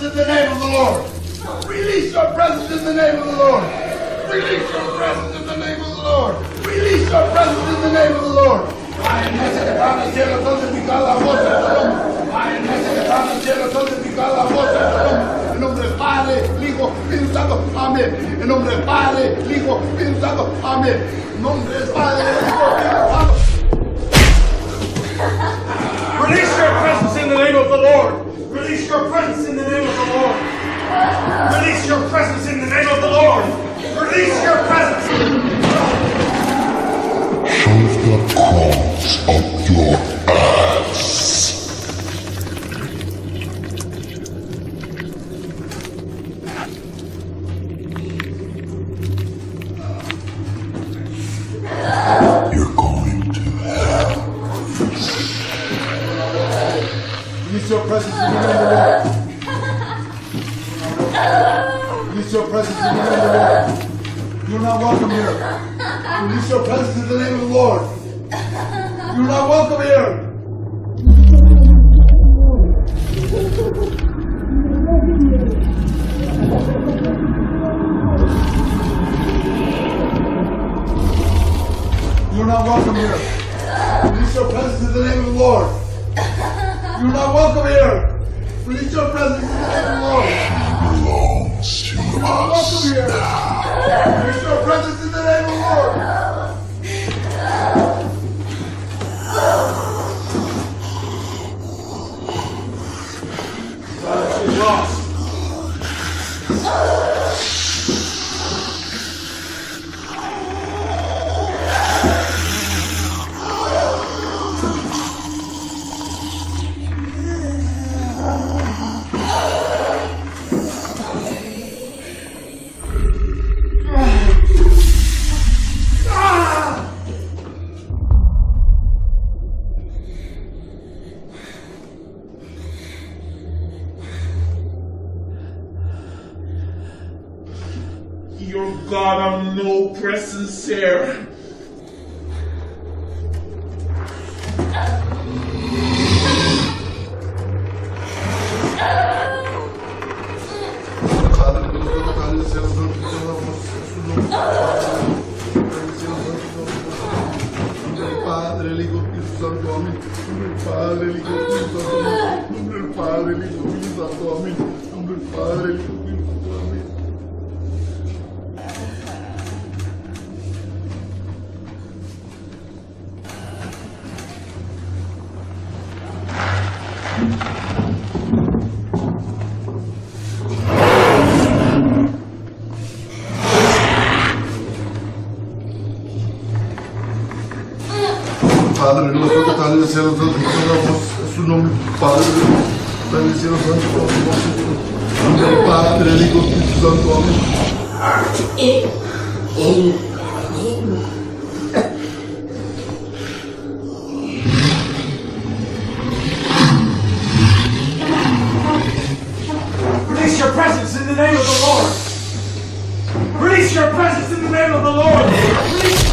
in the name of the Lord. Release your presence in the name of the Lord. Release your presence in the name of the Lord. Release your presence in the name of the Lord. En nombre del Padre, el Hijo, Espíritu Santo, amén. En nombre del Padre, el Hijo, Espíritu Santo, amén. En nombre del Padre, el Hijo, Espíritu Santo. Release your presence in the name of the Lord. Release your presence in the name of the Lord. Release your presence in the name of the Lord. Release your presence. Shove the crumbs up your ass. You're going to hell. Release your presence in the name of the Lord. Release your presence in the name of the Lord. You're not welcome here. Release your presence in the name of the Lord. You're not welcome here. You're not welcome here. Release your presence in the name of the Lord. You're not welcome here. Release your presence in the name of the Lord. She belongs to You're not welcome us here. now. Release your presence in the name of the Lord. She's lost. Your God of no presence here. Padre, el Hijo, Espíritu Santo, amén. Nombre del Padre, el Hijo, Espíritu Santo, amén. Nombre del Padre, el Hijo, Espíritu Santo, amén. Nombre del Padre, el Hijo, Espíritu Santo, amén. Padre, nuestro que estás en el cielo, santificamos su nombre, Padre, está en el cielo, santificamos su nombre, Padre, el Hijo, Espíritu Santo, amén. Release your presence in the name of the Lord. Release your presence in the name of the Lord. Release.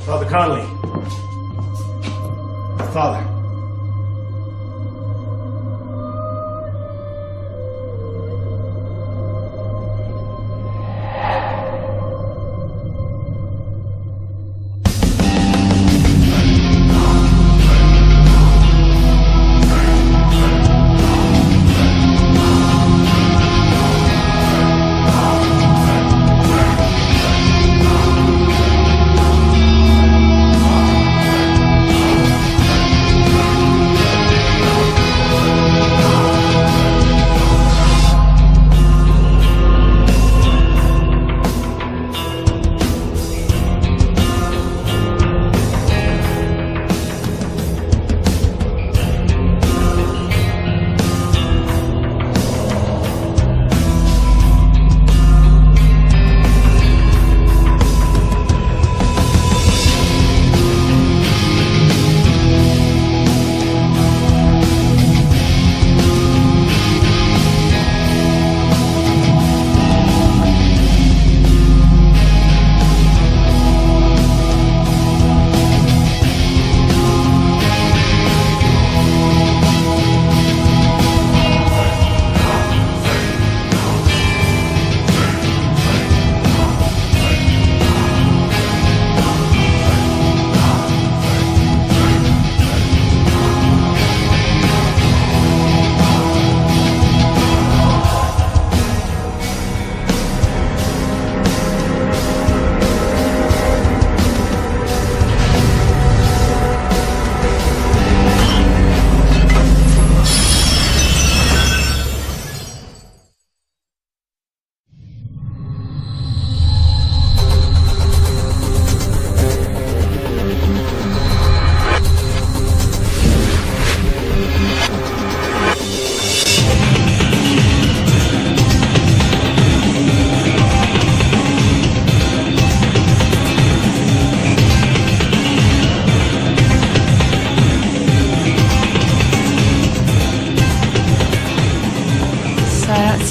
Father Conley. Father.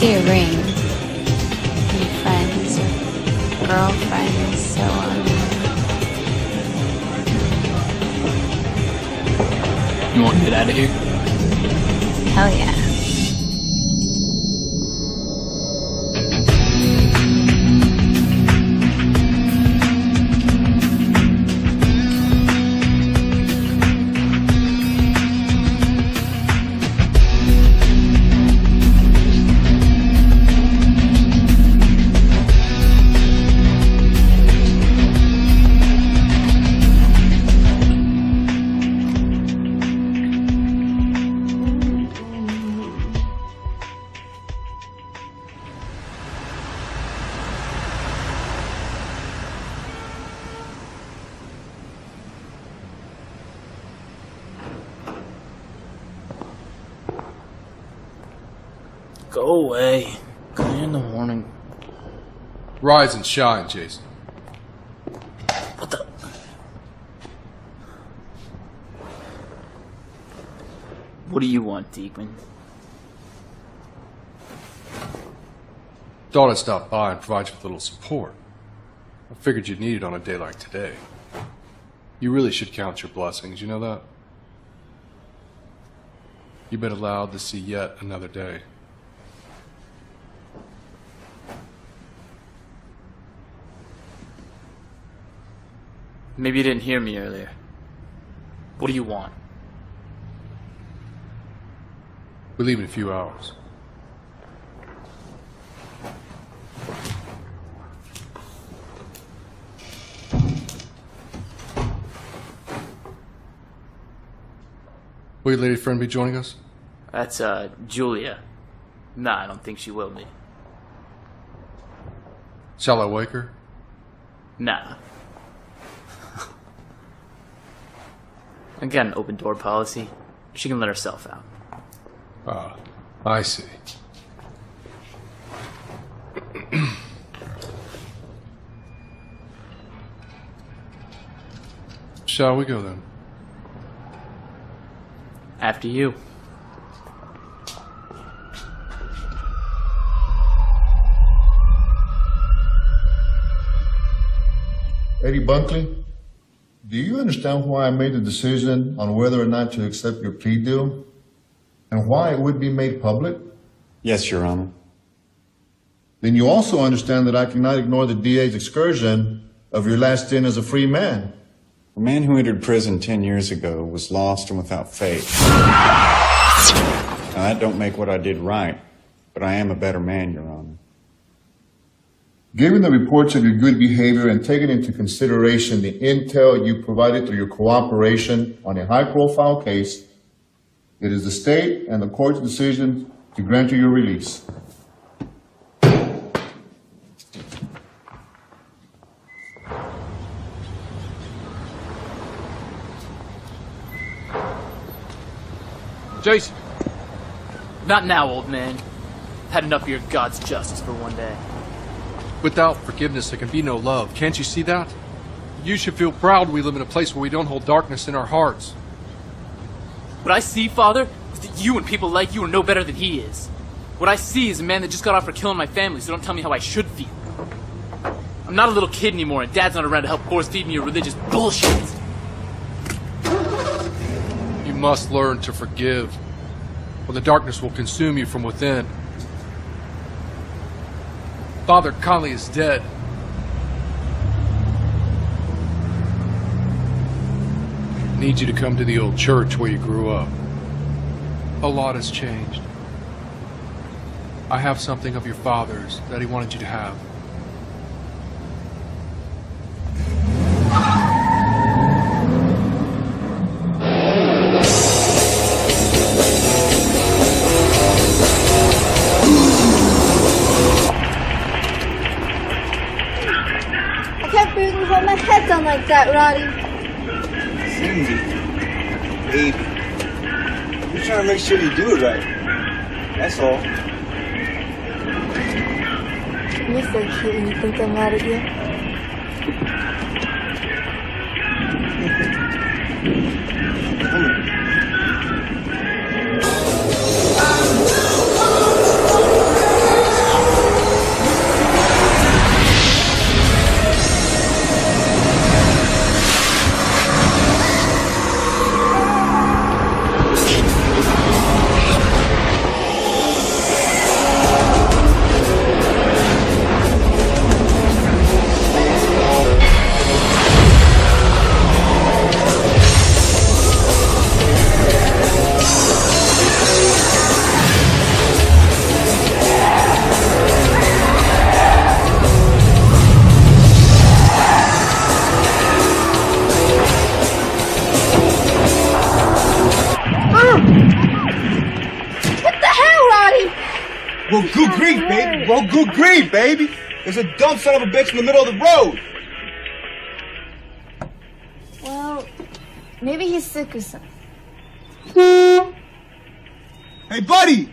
see a ring. Any friends or girlfriends, so on. You want to get out of here? Hell yeah. Go away. Come in the morning. Rise and shine, Jason. What the? What do you want, Deacon? Thought I'd stop by and provide you with a little support. I figured you'd need it on a day like today. You really should count your blessings, you know that? You've been allowed to see yet another day. Maybe you didn't hear me earlier. What do you want? We leave in a few hours. Will your lady friend be joining us? That's, Julia. Nah, I don't think she will be. Shall I wake her? Nah. I got an open door policy. She can let herself out. Ah, I see. Shall we go then? After you. Eddie Bunkley, do you understand why I made the decision on whether or not to accept your plea deal? And why it would be made public? Yes, Your Honor. Then you also understand that I cannot ignore the DA's excursion of your last stint as a free man. A man who entered prison 10 years ago was lost and without faith. Now, that don't make what I did right, but I am a better man, Your Honor. Given the reports of your good behavior and taking into consideration the intel you provided through your cooperation on a high-profile case, it is the state and the court's decision to grant you your release. Jason! Not now, old man. Had enough of your God's justice for one day. Without forgiveness, there can be no love. Can't you see that? You should feel proud we live in a place where we don't hold darkness in our hearts. What I see, Father, is that you and people like you are no better than he is. What I see is a man that just got off for killing my family, so don't tell me how I should feel. I'm not a little kid anymore, and Dad's not around to help force feed me your religious bullshit. You must learn to forgive, or the darkness will consume you from within. Father Conley is dead. I need you to come to the old church where you grew up. A lot has changed. I have something of your father's that he wanted you to have. I can't believe you hold my head down like that, Roddy. Cindy, baby, you're trying to make sure you do it right. That's all. You're so cute when you think I'm mad at you. bro. Good grief, baby. There's a dumb son of a bitch in the middle of the road. Well, maybe he's sick or something. Hey, buddy!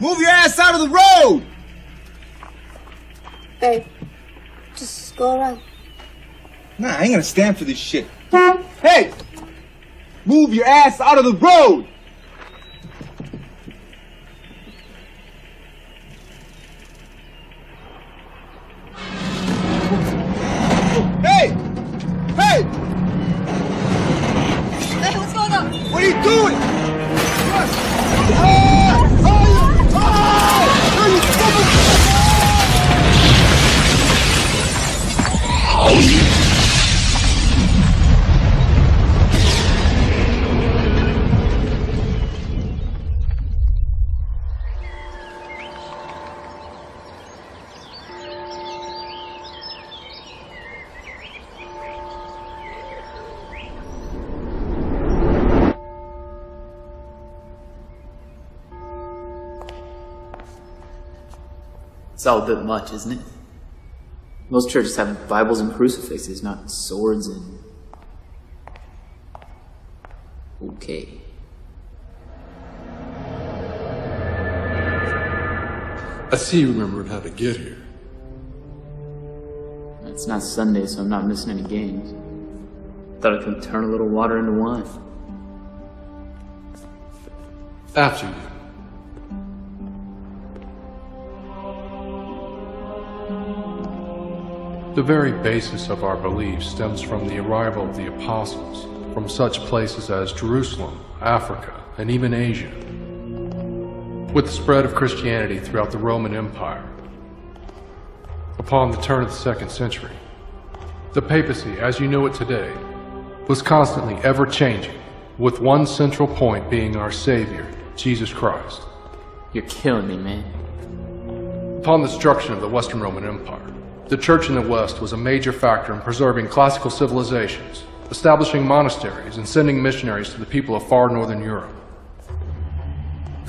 Move your ass out of the road! Hey, just go around. Nah, I ain't gonna stand for this shit. Hey! Move your ass out of the road! Hey! Hey! Hey, what's going on? What are you doing? It's all a bit much, isn't it? Most churches have Bibles and crucifixes, not swords and... Okay. I see you remembered how to get here. It's not Sunday, so I'm not missing any games. Thought I could turn a little water into wine. After you. The very basis of our belief stems from the arrival of the apostles from such places as Jerusalem, Africa, and even Asia. With the spread of Christianity throughout the Roman Empire, upon the turn of the 2nd century, the papacy, as you know it today, was constantly ever-changing, with one central point being our Savior, Jesus Christ. You're killing me, man. Upon the destruction of the Western Roman Empire, the Church in the West was a major factor in preserving classical civilizations, establishing monasteries, and sending missionaries to the people of far northern Europe,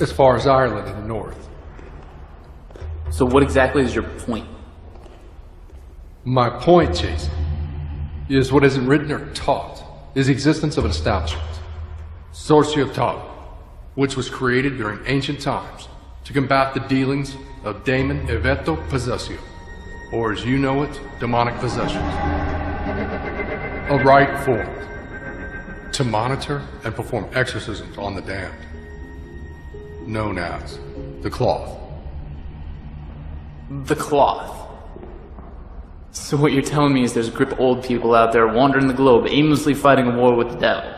as far as Ireland in the north. So what exactly is your point? My point, Jason, is what isn't written or taught, is the existence of an establishment, Societate, which was created during ancient times to combat the dealings of daemon eveto possessio, or as you know it, demonic possessions. A rite formed to monitor and perform exorcisms on the damned, known as the cloth. The cloth. So what you're telling me is there's a group of old people out there wandering the globe, aimlessly fighting a war with the devil.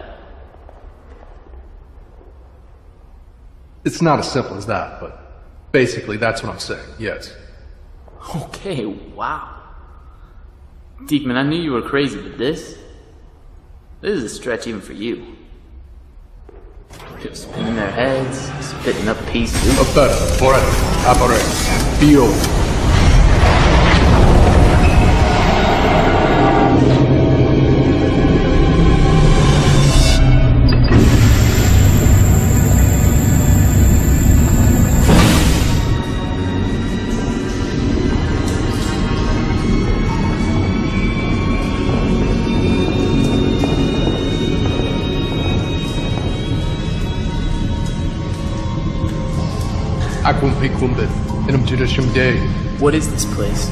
It's not as simple as that, but basically that's what I'm saying, yes. Okay, wow. Deekman, I knew you were crazy, but this is a stretch even for you. Just spinning their heads, spitting up pea soup. What is this place?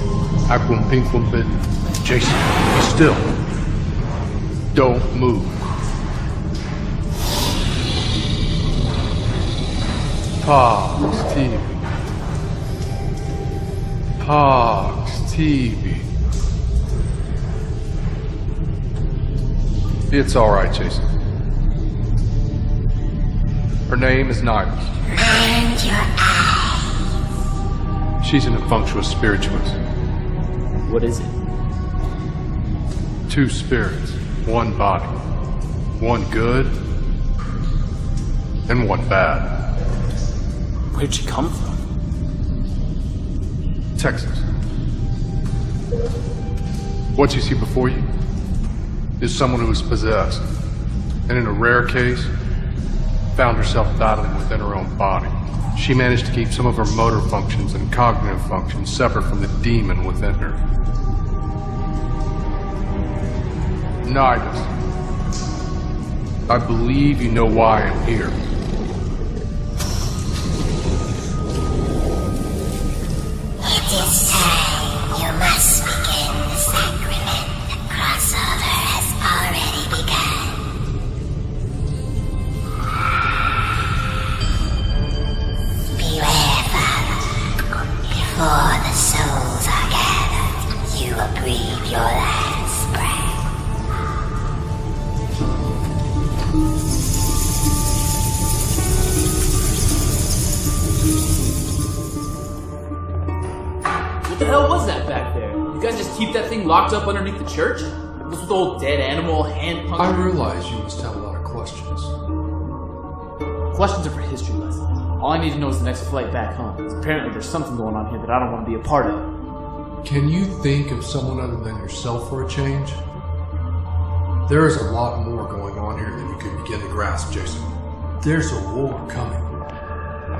Jason, be still. Don't move. Pox TV. Pox TV. It's all right, Jason. Her name is Neue. Mind your eyes. She's an infunctuous spiritualist. What is it? 2 spirits, 1 body. 1 good and 1 bad. Where'd she come from? Texas. What you see before you is someone who is possessed, and in a rare case, found herself battling within her own body. She managed to keep some of her motor functions and cognitive functions separate from the demon within her. Nidus, I believe you know why I'm here. It is time. You must begin the sacrament. The crossover has already begun. Beware, Father. Before the souls are gathered, you will breathe your last breath. What the hell was that back there? You guys just keep that thing locked up underneath the church? What's with the old dead animal, hand pump? I realize you must have a lot of questions. Questions are for history lessons. All I need to know is the next flight back home. Apparently there's something going on here that I don't want to be a part of. Can you think of someone other than yourself for a change? There is a lot more going on here than you can begin to grasp, Jason. There's a war coming,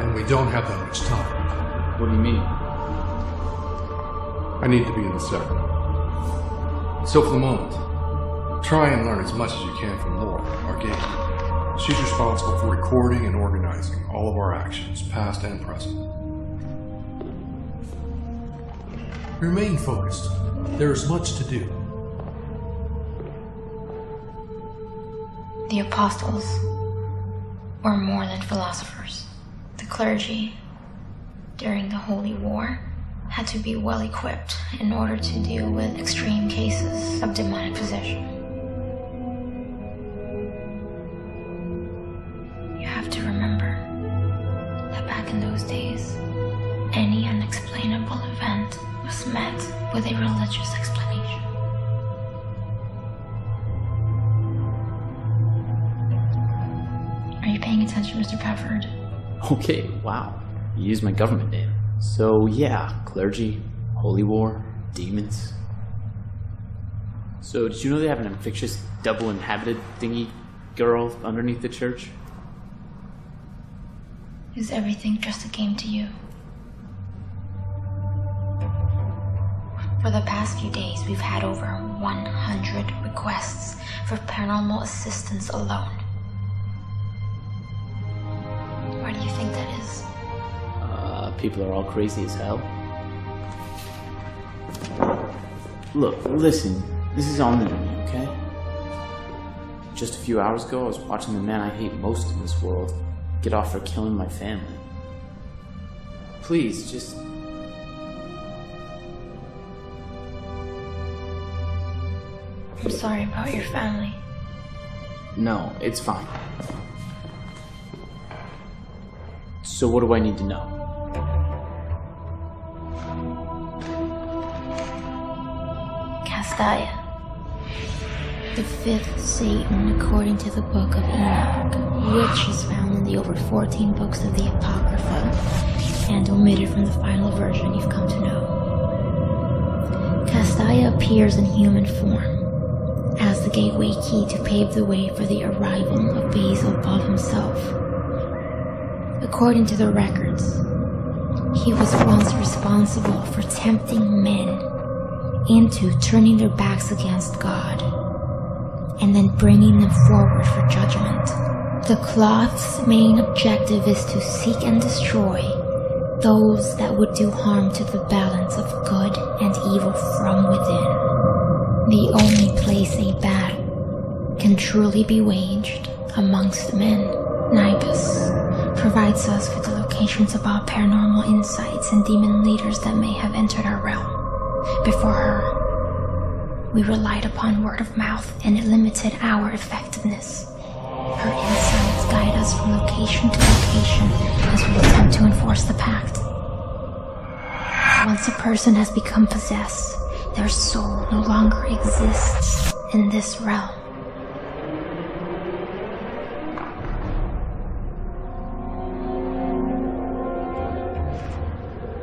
and we don't have that much time. What do you mean? I need to be in the sector. So for the moment, try and learn as much as you can from Laura, our gatekeeper. She's responsible for recording and organizing all of our actions, past and present. Remain focused. There is much to do. The apostles were more than philosophers. The clergy, during the Holy War, had to be well equipped in order to deal with extreme cases of demonic possession. You have to remember that back in those days, any unexplainable event was met with a religious explanation. Are you paying attention, Mr. Pafford? Okay, wow. You used my government name. So yeah, clergy, holy war, demons. So did you know they have an infectious double-inhabited thingy girl underneath the church? Is everything just a game to you? For the past few days, we've had over 100 requests for paranormal assistance alone. Why do you think that is? People are all crazy as hell. Look, listen, this is all new to me, okay? Just a few hours ago, I was watching the man I hate most in this world get off for killing my family. Please, just... I'm sorry about your family. No, it's fine. So what do I need to know? Castaya, the fifth Satan according to the book of Enoch, which is found in the over 14 books of the Apocrypha and omitted from the final version you've come to know. Castaya appears in human form as the gateway key to pave the way for the arrival of Beelzebub himself. According to the records, he was once responsible for tempting men into turning their backs against God, and then bringing them forward for judgment. The cloth's main objective is to seek and destroy those that would do harm to the balance of good and evil from within. The only place a battle can truly be waged amongst men. Nibus provides us with the locations of all paranormal insights and demon leaders that may have entered our realm. Before her, we relied upon word of mouth, and it limited our effectiveness. Her insights guide us from location to location as we attempt to enforce the pact. Once a person has become possessed, their soul no longer exists in this realm.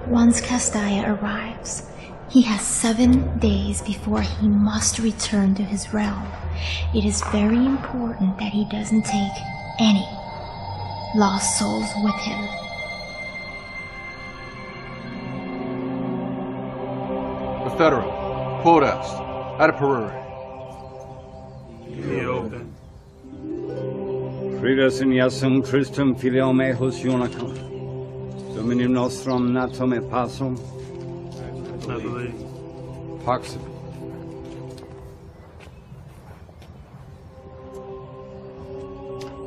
Once Castaya arrives, he has 7 days before he must return to his realm. It is very important that he doesn't take any lost souls with him. Federal. Quod est. Ad apparere. Fridas in Iasum Christum filium ejus Ionacum. Dominum nostrum natum et pasum. Pax.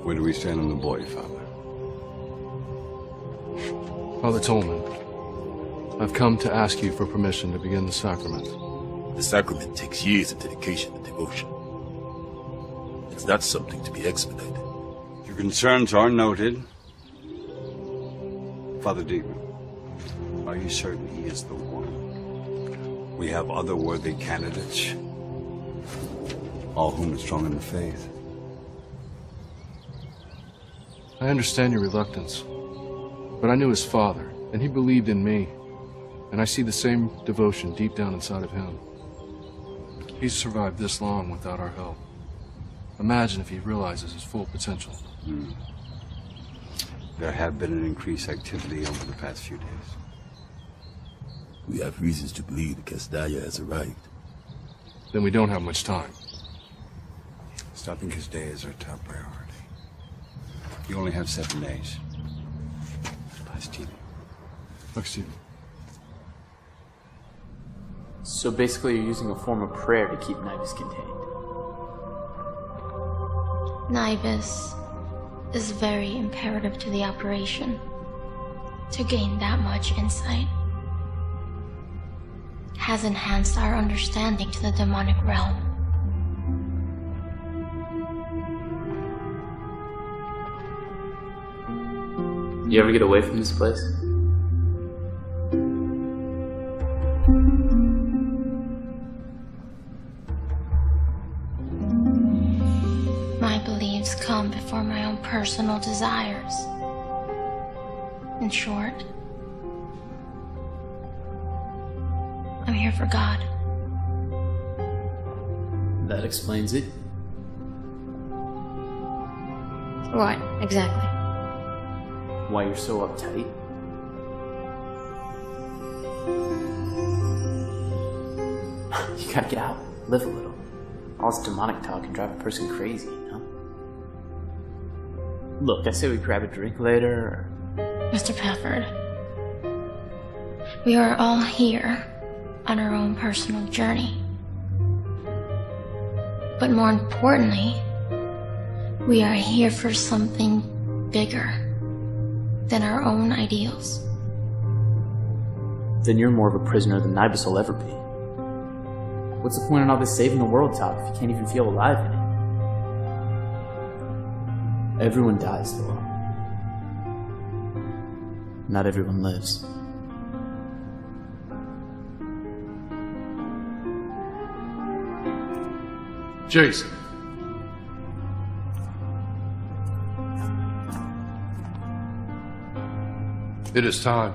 Where do we stand on the boy, Father? Father Tolman, I've come to ask you for permission to begin the sacrament. The sacrament takes years of dedication and devotion. It's not something to be expedited. Your concerns are noted. Father Deacon, are you certain he is the one? We have other worthy candidates, all whom are strong in the faith. I understand your reluctance, but I knew his father, and he believed in me, and I see the same devotion deep down inside of him. He's survived this long without our help. Imagine if he realizes his full potential. There have been an increased activity over the past few days. We have reasons to believe the Castalla has arrived. Then we don't have much time. Stopping his day is our top priority. You only have 7 days. So basically you're using a form of prayer to keep Nibus contained. Nibus is very imperative to the operation. To gain that much insight has enhanced our understanding to the demonic realm. You ever get away from this place? My beliefs come before my own personal desires. In short, I'm here for God. That explains it. What, exactly? Why you're so uptight. You gotta get out, live a little. All this demonic talk can drive a person crazy, you know? Look, I say we grab a drink later, or... Mr. Pafford, we are all here on our own personal journey. But more importantly, we are here for something bigger than our own ideals. Then you're more of a prisoner than Nibus will ever be. What's the point in all this saving the world talk if you can't even feel alive in it? Everyone dies, though. Not everyone lives. Jason. It is time.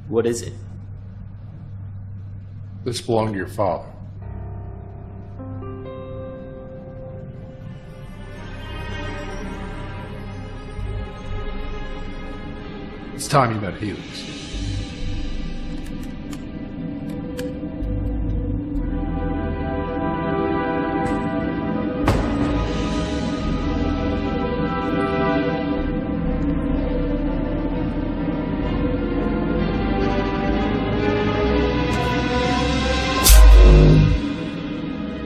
What is it? This belonged to your father. It's time you met Helix.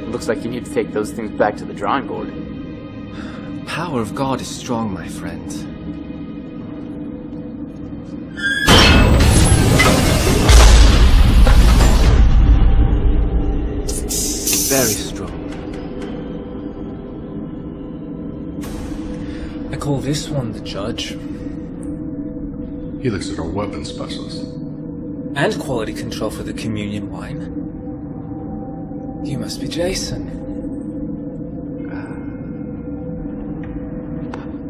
Looks like you need to take those things back to the drawing board. Power of God is strong, my friend. Very strong. I call this one the Judge. Helix is our weapons specialist. And quality control for the communion wine. You must be Jason.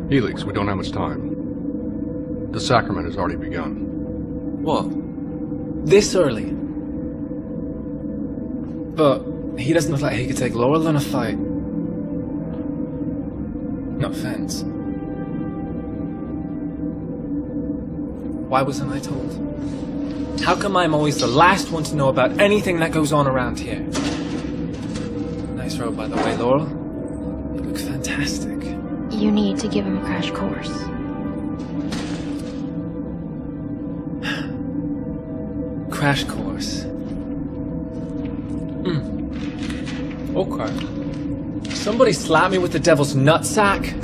Helix, we don't have much time. The sacrament has already begun. What? This early? But he doesn't look like he could take Laurel in a fight. No offense. Why wasn't I told? How come I'm always the last one to know about anything that goes on around here? Nice robe, by the way, Laurel. You look fantastic. You need to give him a crash course. Crash course. Okay. Somebody slap me with the devil's nutsack.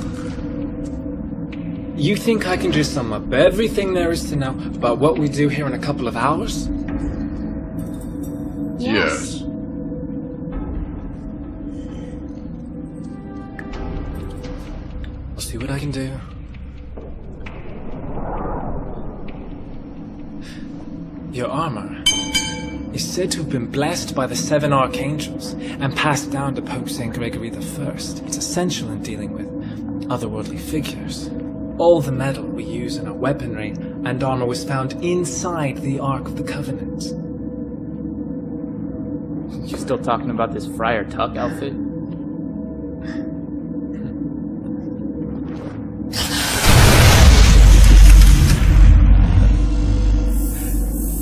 You think I can just sum up everything there is to know about what we do here in a couple of hours? Yes. I'll see what I can do. Your armor is said to have been blessed by the 7 archangels and passed down to Pope St. Gregory I. It's essential in dealing with otherworldly figures. All the metal we use in our weaponry and armor was found inside the Ark of the Covenant. You still talking about this Friar Tuck outfit?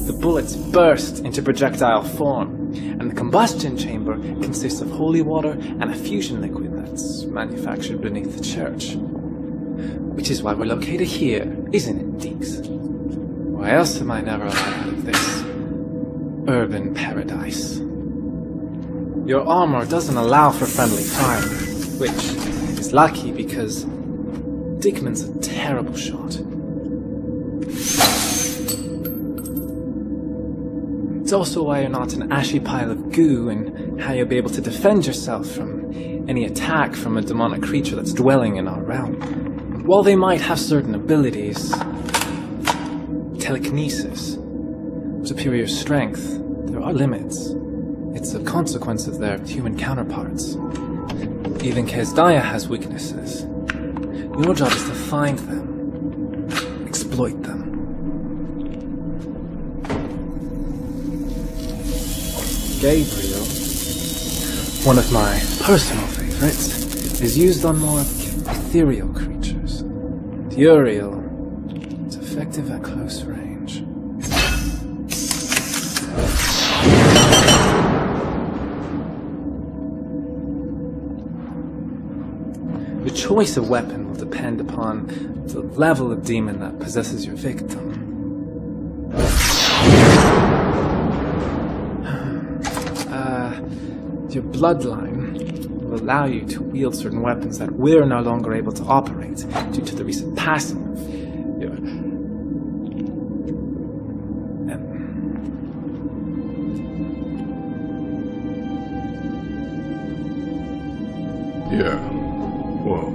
The bullets burst into projectile form, and the combustion chamber consists of holy water and a fusion liquid that's manufactured beneath the church. Which is why we're located here, isn't it, Deeks? Why else am I never allowed out of this urban paradise? Your armor doesn't allow for friendly fire, which is lucky because Dickman's a terrible shot. It's also why you're not an ashy pile of goo and how you'll be able to defend yourself from any attack from a demonic creature that's dwelling in our realm. While they might have certain abilities, telekinesis, superior strength, there are limits. It's a consequence of their human counterparts. Even Kesdaya has weaknesses. Your job is to find them, exploit them. Gabriel, one of my personal favorites, is used on more ethereal creatures. Uriel is effective at close range. The choice of weapon will depend upon the level of demon that possesses your victim. Your bloodline will allow you to wield certain weapons that we're no longer able to operate due to the recent passing of your... Yeah. Well...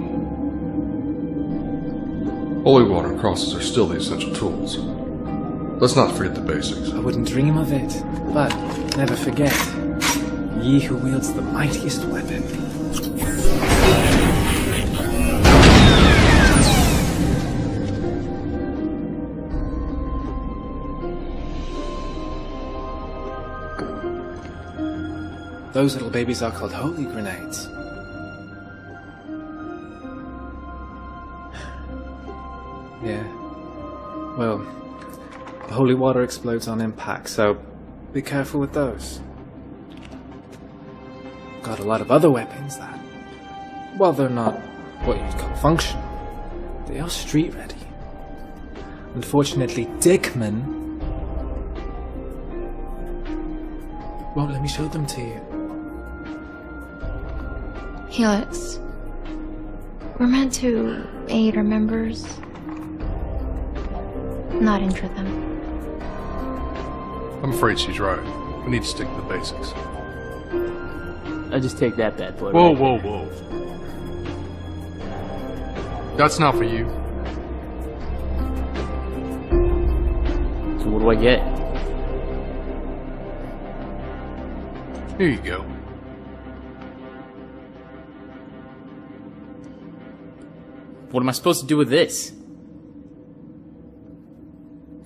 Holy water and crosses are still the essential tools. Let's not forget the basics. I wouldn't dream of it, but never forget. Ye who wields the mightiest weapon. Those little babies are called holy grenades. Yeah. Well, the holy water explodes on impact, so be careful with those. Got a lot of other weapons that, while they're not what you'd call functional, they are street ready. Unfortunately, Dickman won't let me show them to you. Helix, we're meant to aid our members, not injure them. I'm afraid she's right. We need to stick to the basics. I'll just take that bad boy. Whoa, right whoa, here. whoa. That's not for you. So what do I get? Here you go. What am I supposed to do with this?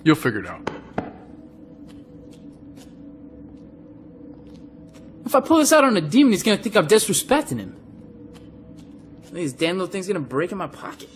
You'll figure it out. If I pull this out on a demon, he's gonna think I'm disrespecting him. This damn little thing's gonna break in my pocket.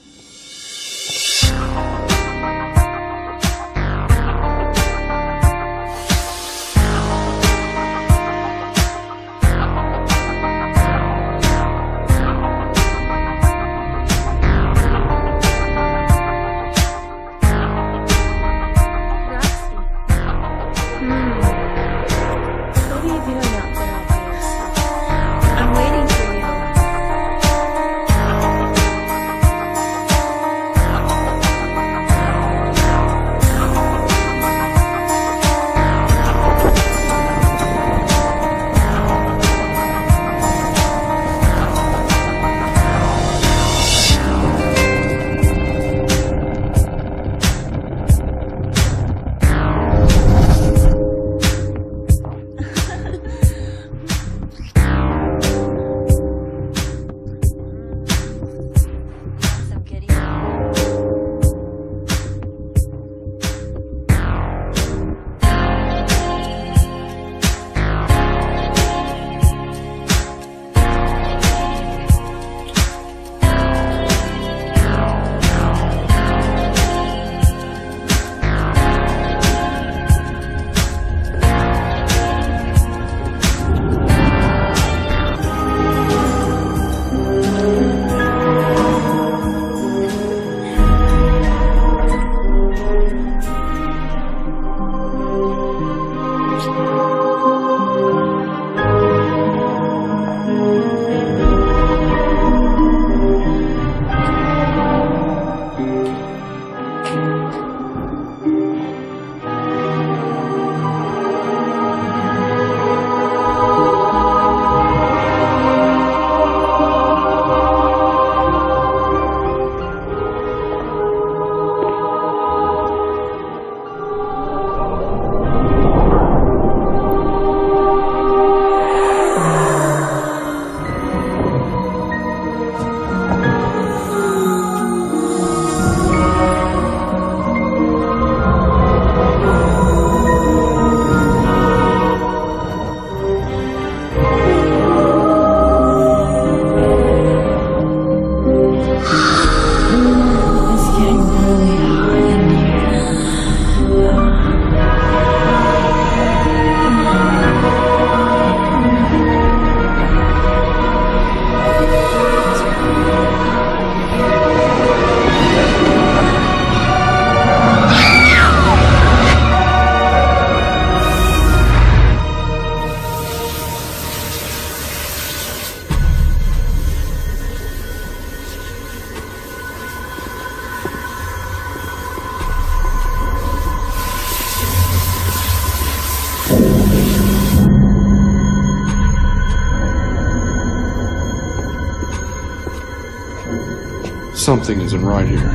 Something isn't right here.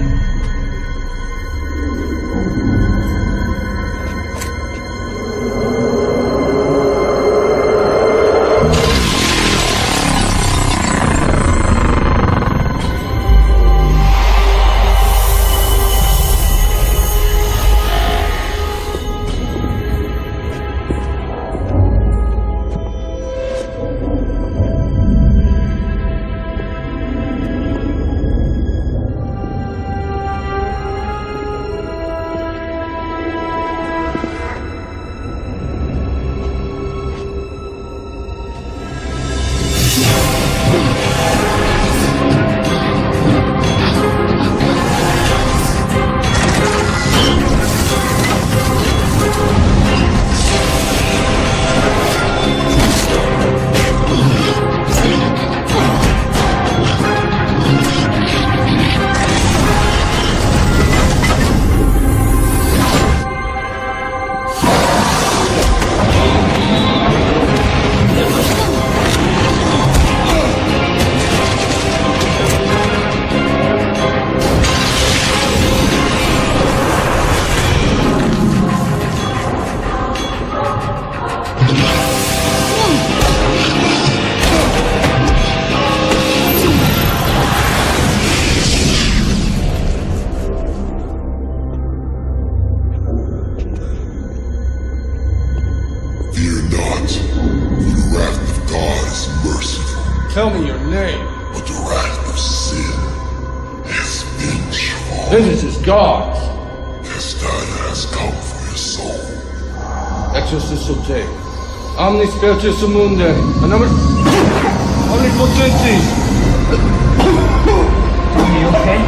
Tell me your name. But the wrath of sin is vengeful. Vengeance is God's. Castana has come for your soul. Exorcism Omnis Spiritus Mundi. Omnipotenti. Are you okay?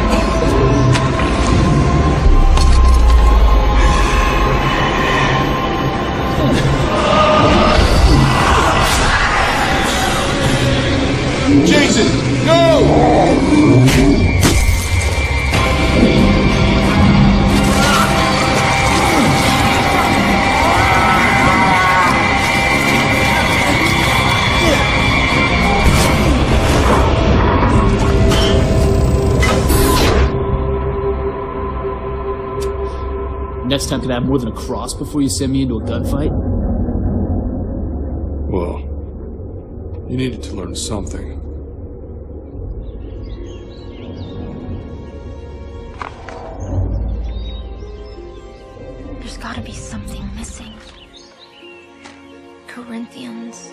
Jason, no! Next time, can I have more than a cross before you send me into a gunfight? Well, you needed to learn something. There's gotta be something missing. Corinthians.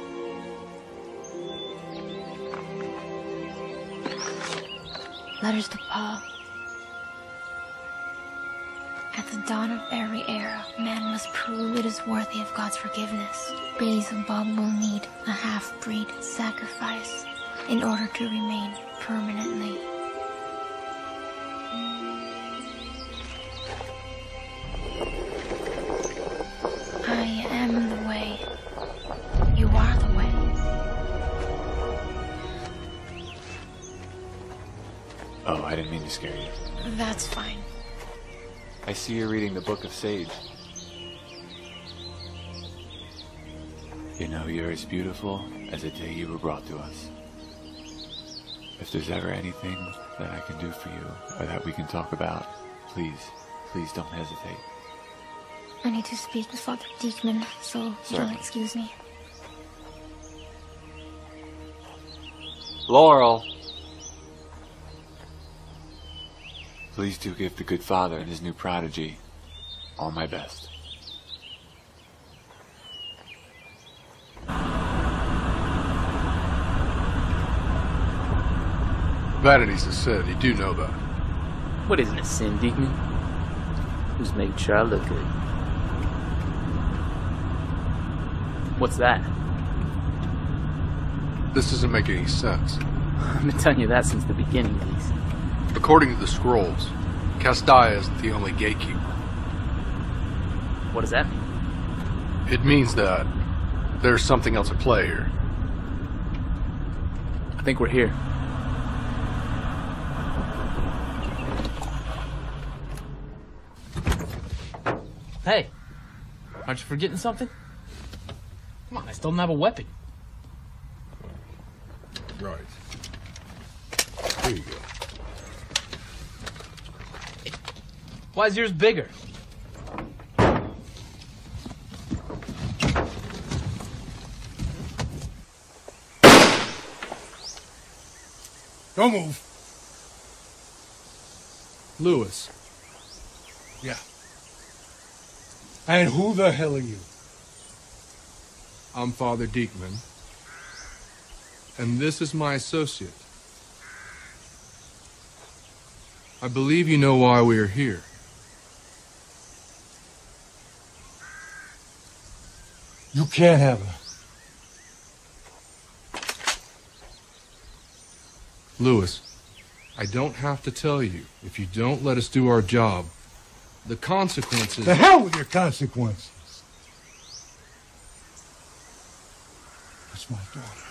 Letters to Paul. At the dawn of every era, man must prove it is worthy of God's forgiveness. Beelzebub will need a half-breed sacrifice in order to remain permanently. I am the way, I didn't mean to scare you. That's fine. I see you're reading the Book of Sage. You know, you're as beautiful as the day you were brought to us. If there's ever anything that I can do for you, or that we can talk about, please don't hesitate. I need to speak with Father Diekman, so you'll excuse me. Laurel! Please do give the good father and his new prodigy all my best. Vanity's a sin, you do know that. What isn't a sin, Diekman? Just making sure I look good. What's that? This doesn't make any sense. I've been telling you that since the beginning, at least. According to the scrolls, Castilla isn't the only gatekeeper. What does that mean? It means that there's something else at play here. I think we're here. Hey, aren't you forgetting something? Come on, I still don't have a weapon. Right. Here you go. Why is yours bigger? Don't move. Lewis. Yeah. And who the hell are you? I'm Father Diekman. And this is my associate. I believe you know why we are here. You can't have her. Lewis, I don't have to tell you. If you don't let us do our job, the consequences... The hell with your consequences. That's my daughter.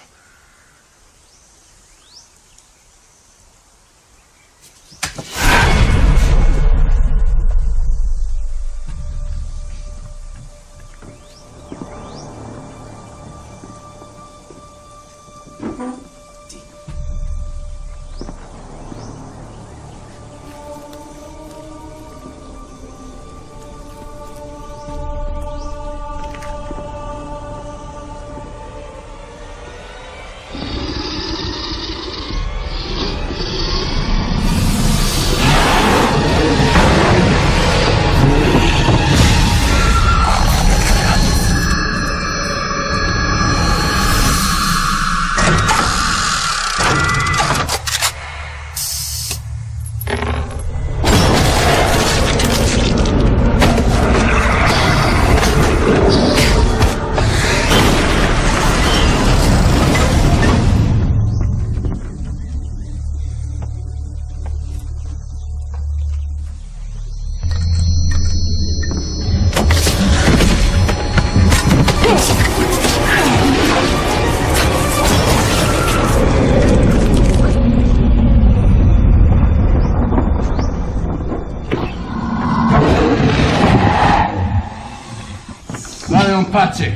Pace,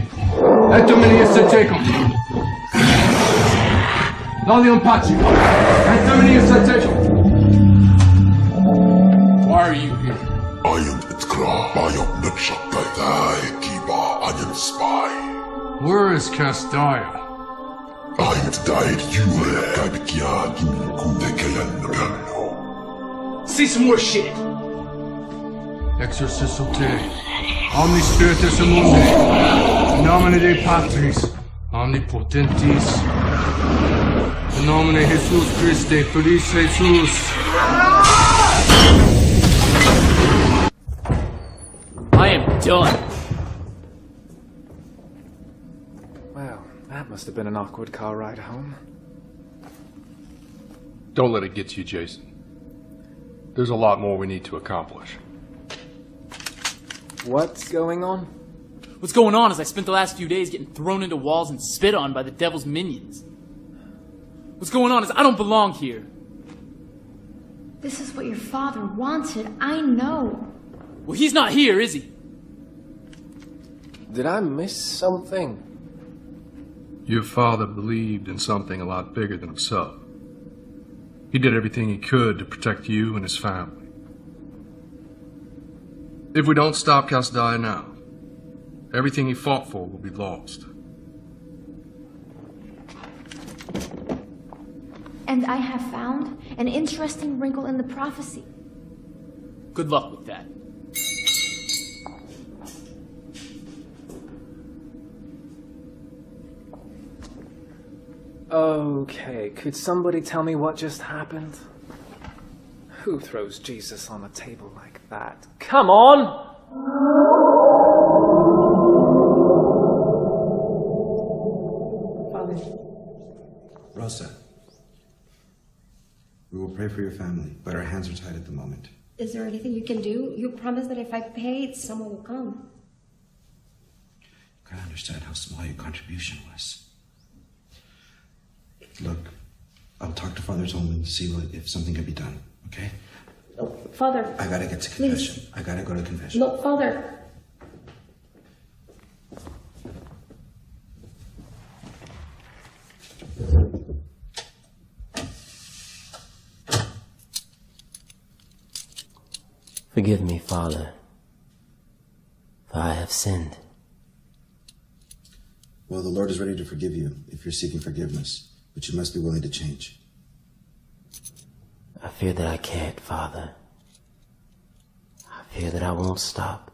et domini esse tecum. Laudium pace, et domini esse tecum. Why are you here? Aion et kra, aion netshakai kiba anyan spy. Where is Castilla? Aion died jure kaibikia kundekeyan nagano. Say some more shit. Exorciso te, omni spiritus mundi, in nomine Dei Patris, omnipotentis, in nomine Jesus Christe, Felice Jesus. I am done. Well, that must have been an awkward car ride home. Don't let it get to you, Jason. There's a lot more we need to accomplish. What's going on? What's going on is I spent the last few days getting thrown into walls and spit on by the devil's minions. What's going on is I don't belong here. This is what your father wanted, I know. Well, he's not here, is he? Did I miss something? Your father believed in something a lot bigger than himself. He did everything he could to protect you and his family. If we don't stop Kasdai now, everything he fought for will be lost. And I have found an interesting wrinkle in the prophecy. Good luck with that. Okay, could somebody tell me what just happened? Who throws Jesus on a table like that? Come on! Rosa, we will pray for your family, but our hands are tied at the moment. Is there anything you can do? You promised that if I paid, someone will come. You gotta understand how small your contribution was. Look, I'll talk to Father Tolman and see if something can be done, okay? No, Father. I gotta get to confession. Please. I gotta go to confession. No, Father. Forgive me, Father, for I have sinned. Well, the Lord is ready to forgive you if you're seeking forgiveness, but you must be willing to change. I fear that I can't, Father. I fear that I won't stop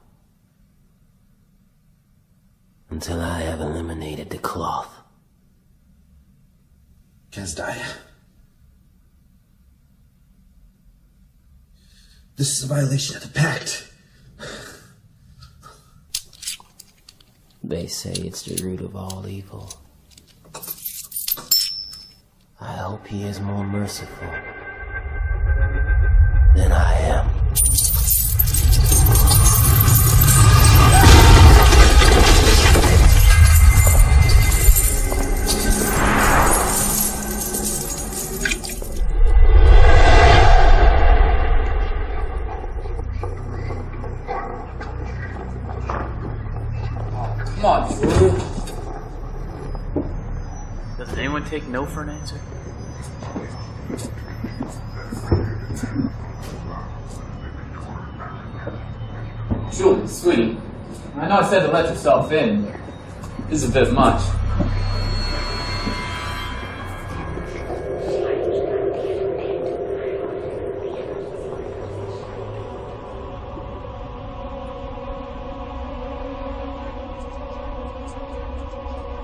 until I have eliminated the cloth. Kasdai. This is a violation of the pact. They say it's the root of all evil. I hope he is more merciful than I am. Come on, Julie. Doesn't anyone take no for an answer? Julie, sweetie, I know I said to let yourself in, but this is a bit much.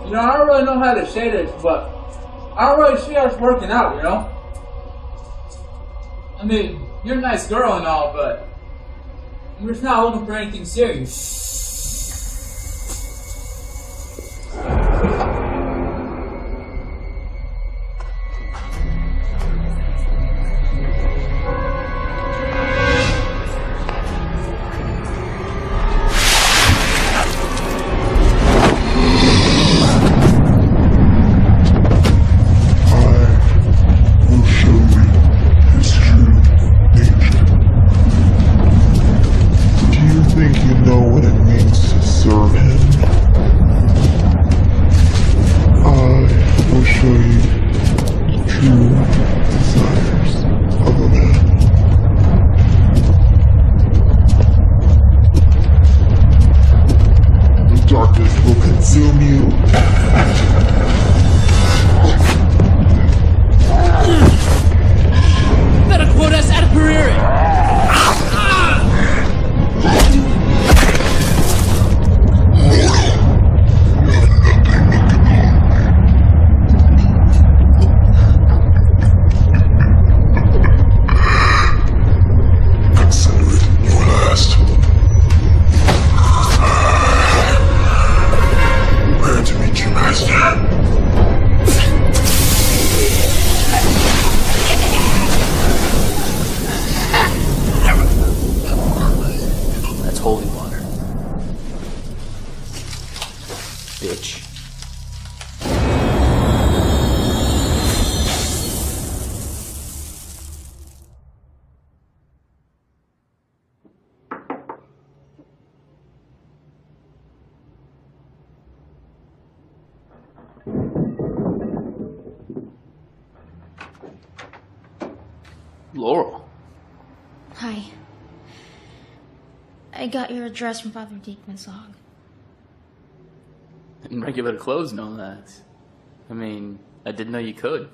You know, I don't really know how to say this, but I don't really see us working out, you know? I mean, you're a nice girl and all, but we're just not looking for anything serious. Laurel. Hi. I got your address from Father Diekman's log. In regular clothes, no that. I mean, I didn't know you could.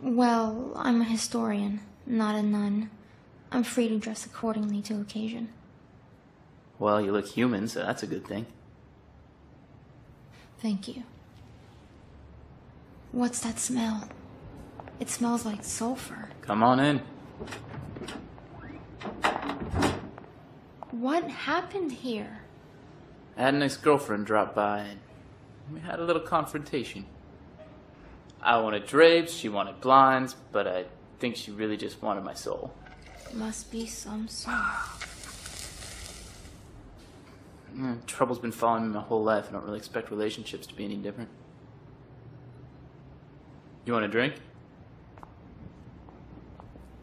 Well, I'm a historian, not a nun. I'm free to dress accordingly to occasion. Well, you look human, so that's a good thing. Thank you. What's that smell? It smells like sulfur. Come on in. What happened here? I had an ex-girlfriend drop by and we had a little confrontation. I wanted drapes, she wanted blinds, but I think she really just wanted my soul. Must be some sort. Trouble's been following me my whole life. I don't really expect relationships to be any different. You want a drink?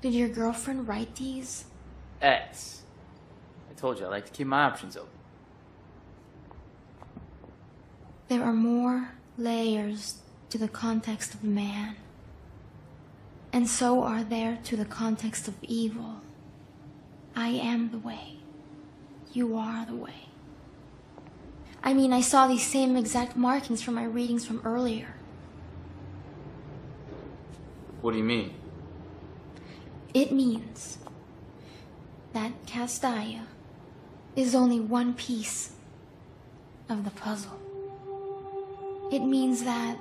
Did your girlfriend write these? X. I told you I like to keep my options open. There are more layers to the context of man. And so are there to the context of evil. I am the way. You are the way. I mean, I saw these same exact markings from my readings from earlier. What do you mean? It means that Castaya is only one piece of the puzzle. It means that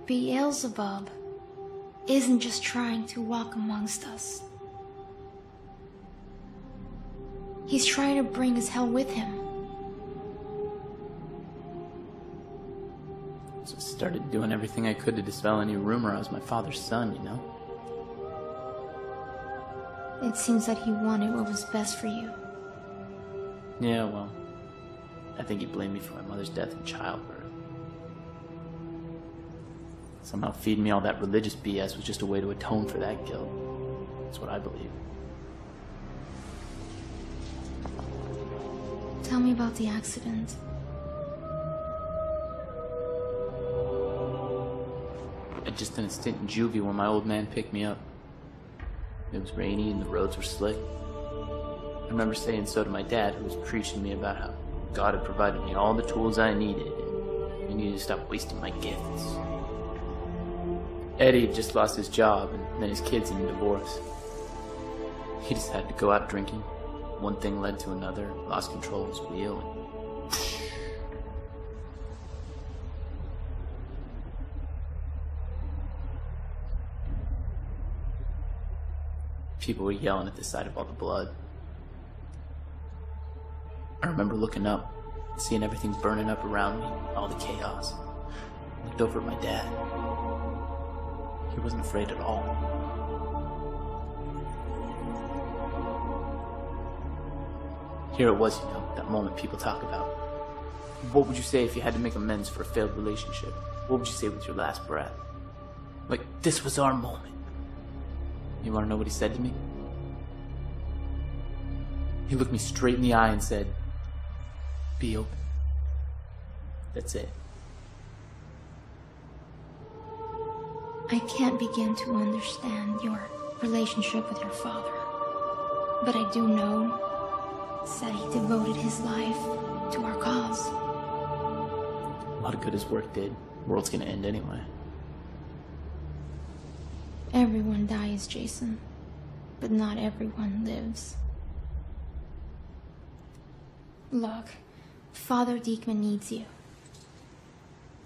Beelzebub isn't just trying to walk amongst us. He's trying to bring his hell with him. So I started doing everything I could to dispel any rumor I was my father's son, you know? It seems that he wanted what was best for you. Yeah, well, I think he blamed me for my mother's death in childbirth. Somehow feeding me all that religious BS was just a way to atone for that guilt. That's what I believe. Tell me about the accident. I just did a stint in juvie when my old man picked me up. It was rainy and the roads were slick. I remember saying so to my dad, who was preaching to me about how God had provided me all the tools I needed, and I needed to stop wasting my gifts. Eddie had just lost his job, and then his kids in a divorce. He just had to go out drinking. One thing led to another, lost control of his wheel, and people were yelling at the sight of all the blood. I remember looking up, seeing everything burning up around me, all the chaos. I looked over at my dad. He wasn't afraid at all. Here it was, you know, that moment people talk about. What would you say if you had to make amends for a failed relationship? What would you say with your last breath? Like, this was our moment. You want to know what he said to me? He looked me straight in the eye and said, "Be open." That's it. I can't begin to understand your relationship with your father. But I do know that he devoted his life to our cause. A lot of good his work did. The world's gonna end anyway. Everyone dies, Jason. But not everyone lives. Look, Father Diekman needs you.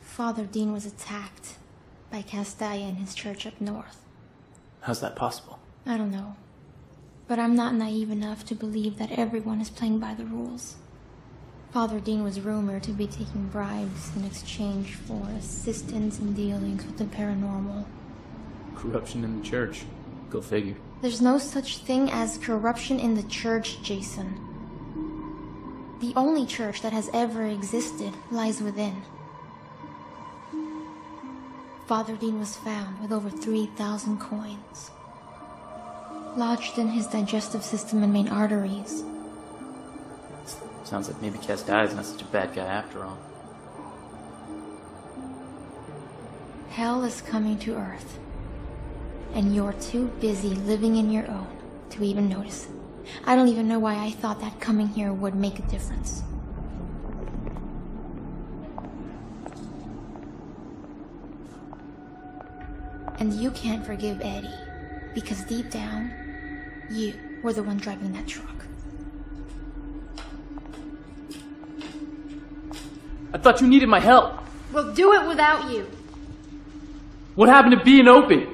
Father Dean was attacked by Castaya in his church up north. How's that possible? I don't know. But I'm not naive enough to believe that everyone is playing by the rules. Father Dean was rumored to be taking bribes in exchange for assistance in dealings with the paranormal. Corruption in the church. Go figure. There's no such thing as corruption in the church, Jason. The only church that has ever existed lies within. Father Dean was found with over 3,000 coins, lodged in his digestive system and main arteries. Sounds like maybe Castaya is not such a bad guy after all. Hell is coming to Earth. And you're too busy living in your own to even notice it. I don't even know why I thought that coming here would make a difference. And you can't forgive Eddie, because deep down, you were the one driving that truck. I thought you needed my help. We'll do it without you. What happened to being open?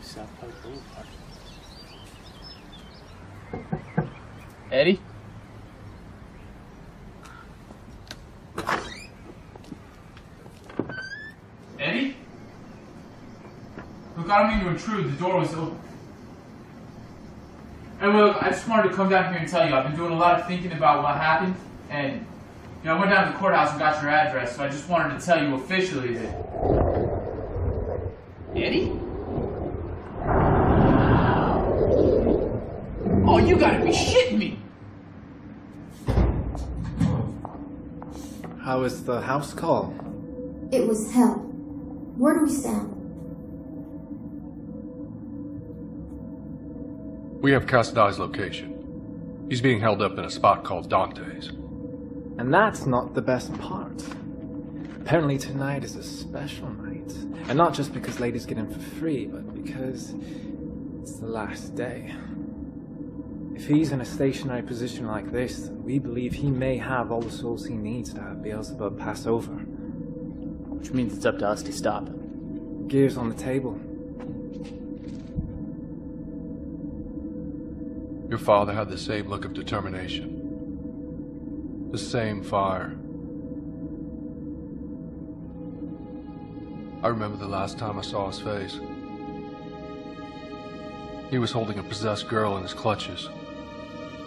South Park Boulevard. Eddie? Eddie? Look, I don't mean to intrude. The door was open. And look, I just wanted to come down here and tell you, I've been doing a lot of thinking about what happened, and you know, I went down to the courthouse and got your address, so I just wanted to tell you officially that... Eddie? Oh, you gotta be shitting me! How is the house call? It was hell. Where do we stand? We have Casadai's location. He's being held up in a spot called Dante's. And that's not the best part. Apparently tonight is a special night. And not just because ladies get in for free, but because it's the last day. If he's in a stationary position like this, we believe he may have all the souls he needs to have Beelzebub pass over. Which means it's up to us to stop him. Gears on the table. Your father had the same look of determination. The same fire. I remember the last time I saw his face. He was holding a possessed girl in his clutches,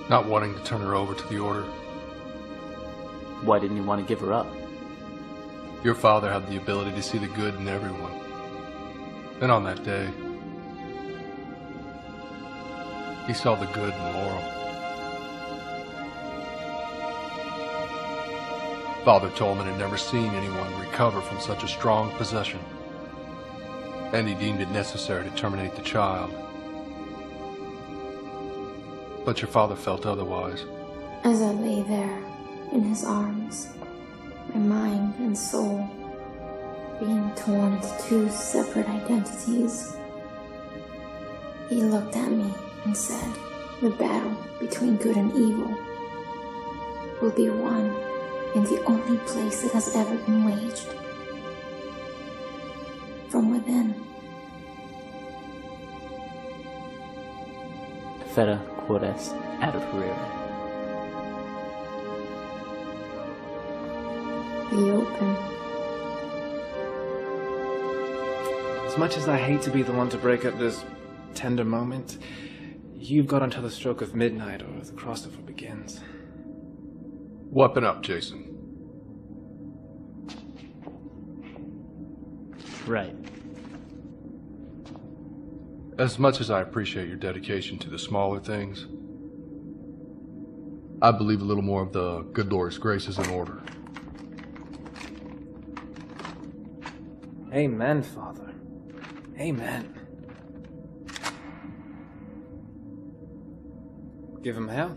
not wanting to turn her over to the order. Why didn't he want to give her up? Your father had the ability to see the good in everyone. And on that day, he saw the good in Laurel. Father Tolman had never seen anyone recover from such a strong possession, and he deemed it necessary to terminate the child. But your father felt otherwise. As I lay there, in his arms, my mind and soul being torn into two separate identities, he looked at me and said, the battle between good and evil will be won in the only place it has ever been waged, from within. Feta quotes ad operare. Be open. As much as I hate to be the one to break up this tender moment, you've got until the stroke of midnight or the crossover begins. Weapon up, Jason. Right. As much as I appreciate your dedication to the smaller things, I believe a little more of the good Lord's grace is in order. Amen, Father. Amen. Give him hell.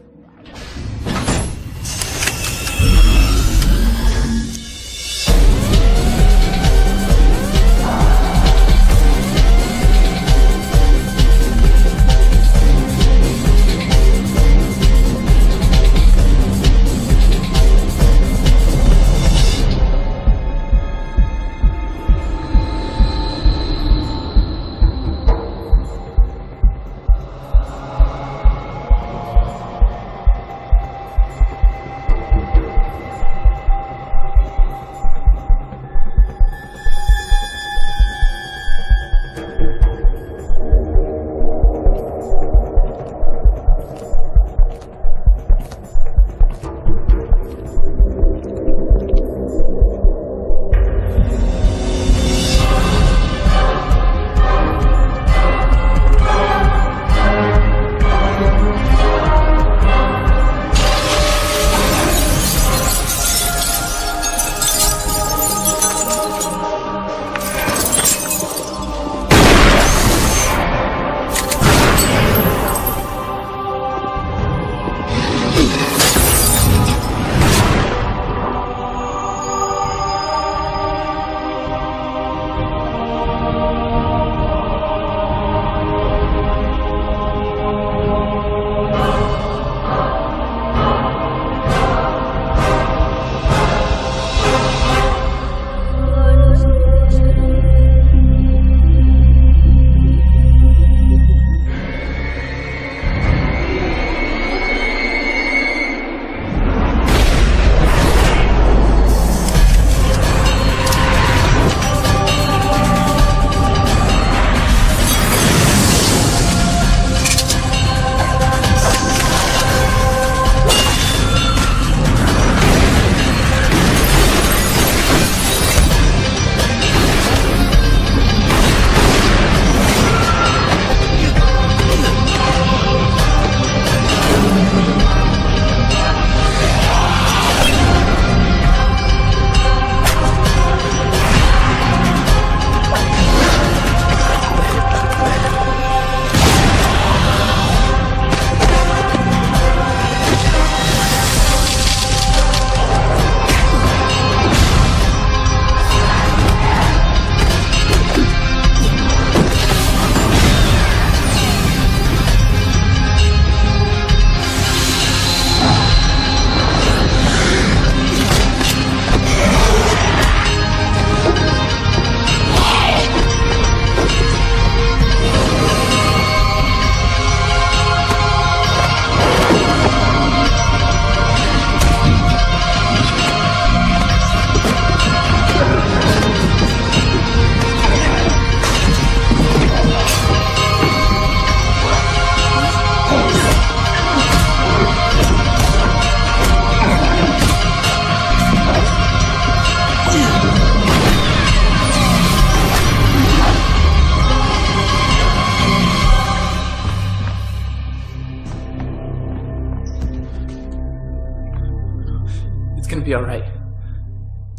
gonna be alright.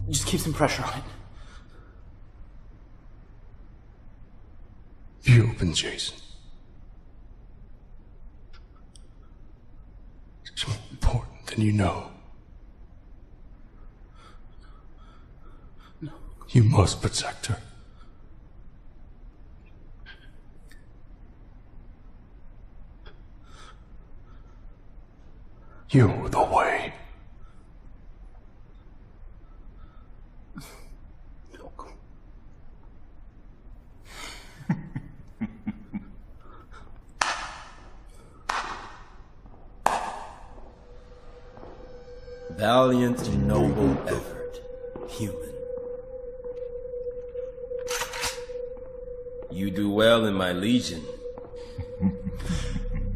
Just keep some pressure on it. Be open, Jason. It's more important than you know. No. You must protect her. You're the way. Valiant and noble effort, human. You do well in my legion.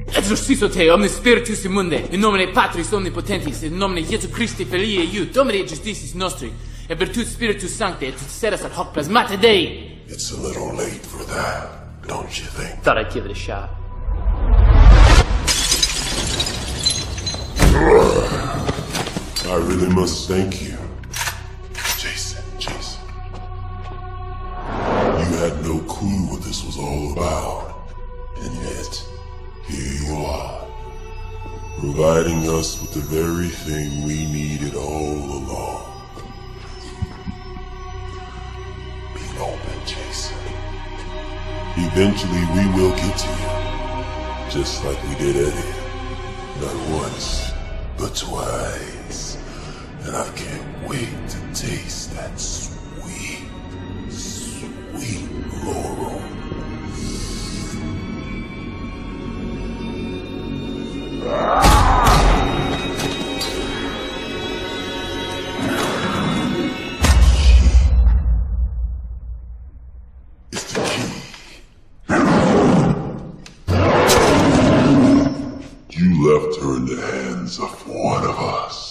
Exorciso te, omnis spiritus immunde, in nomine Patris omnipotentis, in nomine Jesu Christi filii eius, Domine justitis nostri, et virtute Spiritus Sancte, et sedas ad hoc plasmata Dei. It's a little late for that, don't you think? Thought I'd give it a shot. I really must thank you, Jason. You had no clue what this was all about, and yet, here you are, providing us with the very thing we needed all along. Be open, Jason. Eventually we will get to you, just like we did Eddie. Not once, but twice. And I can't wait to taste that sweet, sweet laurel. It's the key. You left her in the hands of one of us.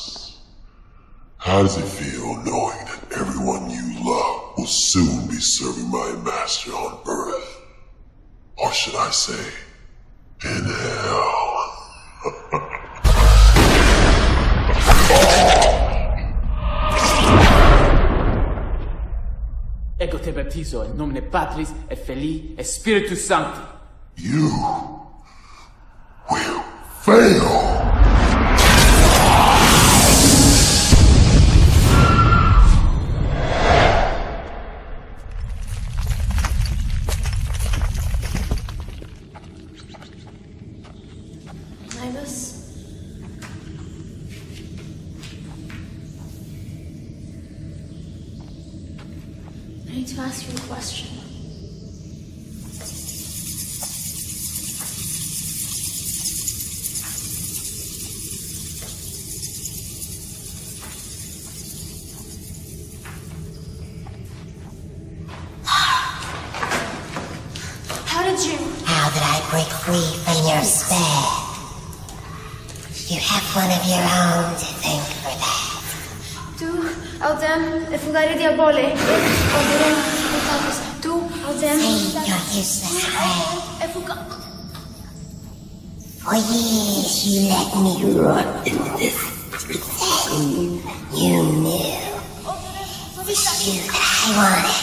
How does it feel knowing that everyone you love will soon be serving my master on earth? Or should I say, in hell? Ego te baptizo in nomine Patris et Filii et Spiritus Sancti. You will fail! I need to ask you a question. How did I break free from your spell? You have one of your own to thank for that. Tu autem effugare diabole. Tu autem. Say your useless prayer. For years you let me rot into this prison. You knew. You that I wanted.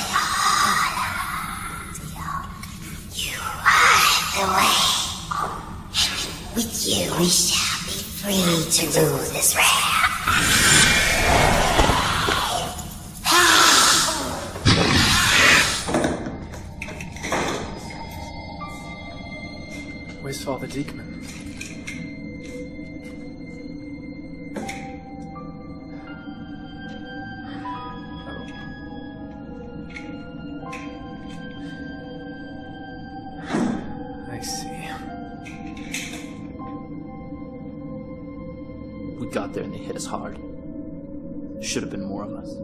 The way. With you, we shall be free to rule this realm. Where's Father Diekman? I see. We got there and they hit us hard. There should have been more of us.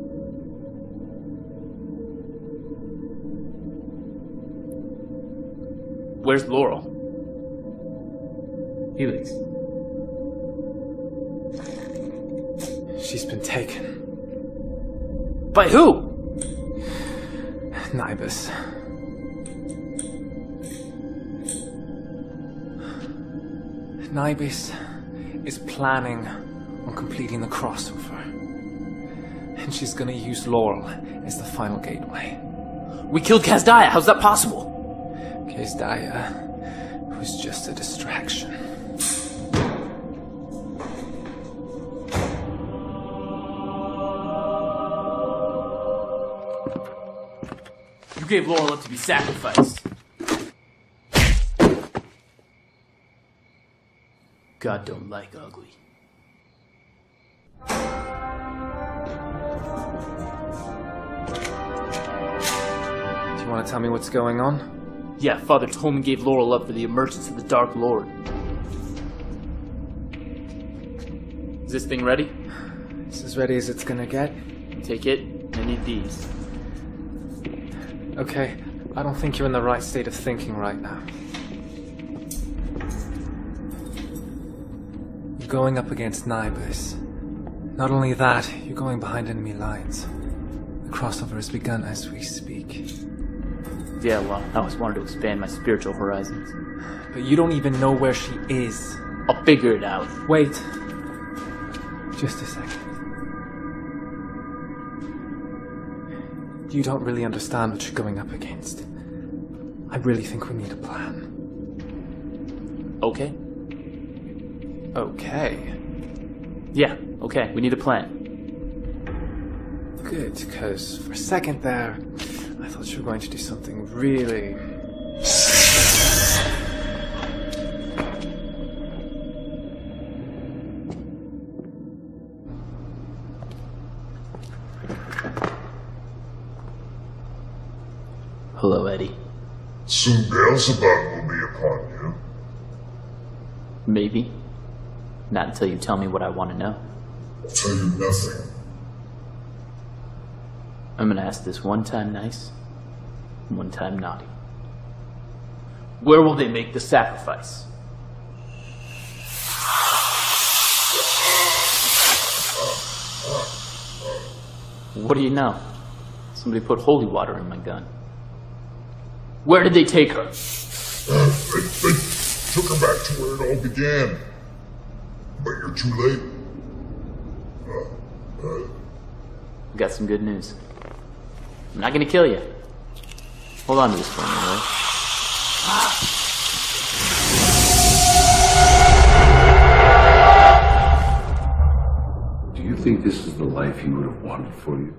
Where's Laurel? Felix. She's been taken. By who? Nibus. Nibus is planning on completing the crossover. And she's gonna use Laurel as the final gateway. We killed Kazdaya, how's that possible? Kazdaya was just a distraction. You gave Laurel up to be sacrificed. God don't like ugly. Do you want to tell me what's going on? Yeah, Father Tolman gave Laurel up for the emergence of the Dark Lord. Is this thing ready? It's as ready as it's gonna get. Take it. I need these. Okay, I don't think you're in the right state of thinking right now. You're going up against neighbors. Not only that, you're going behind enemy lines. The crossover has begun as we speak. Yeah, well, I always wanted to expand my spiritual horizons. But you don't even know where she is. I'll figure it out. Wait. Just a second. You don't really understand what you're going up against. I really think we need a plan. Okay. Okay. Yeah, okay, we need a plan. Good, because for a second there, I thought you were going to do something really... Hello, Eddie. Soon Beelzebub will be upon you. Maybe. Not until you tell me what I want to know. I'll tell you nothing. I'm gonna ask this one time nice, one time naughty. Where will they make the sacrifice? What do you know? Somebody put holy water in my gun. Where did they take her? They took her back to where it all began. But you're too late. I got some good news. I'm not gonna kill you. Hold on to this for me, all right? Do you think this is the life you would have wanted for you?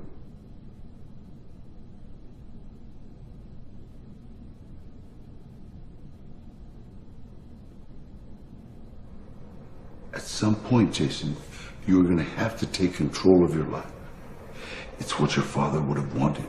At some point, Jason, you are going to have to take control of your life. It's what your father would have wanted.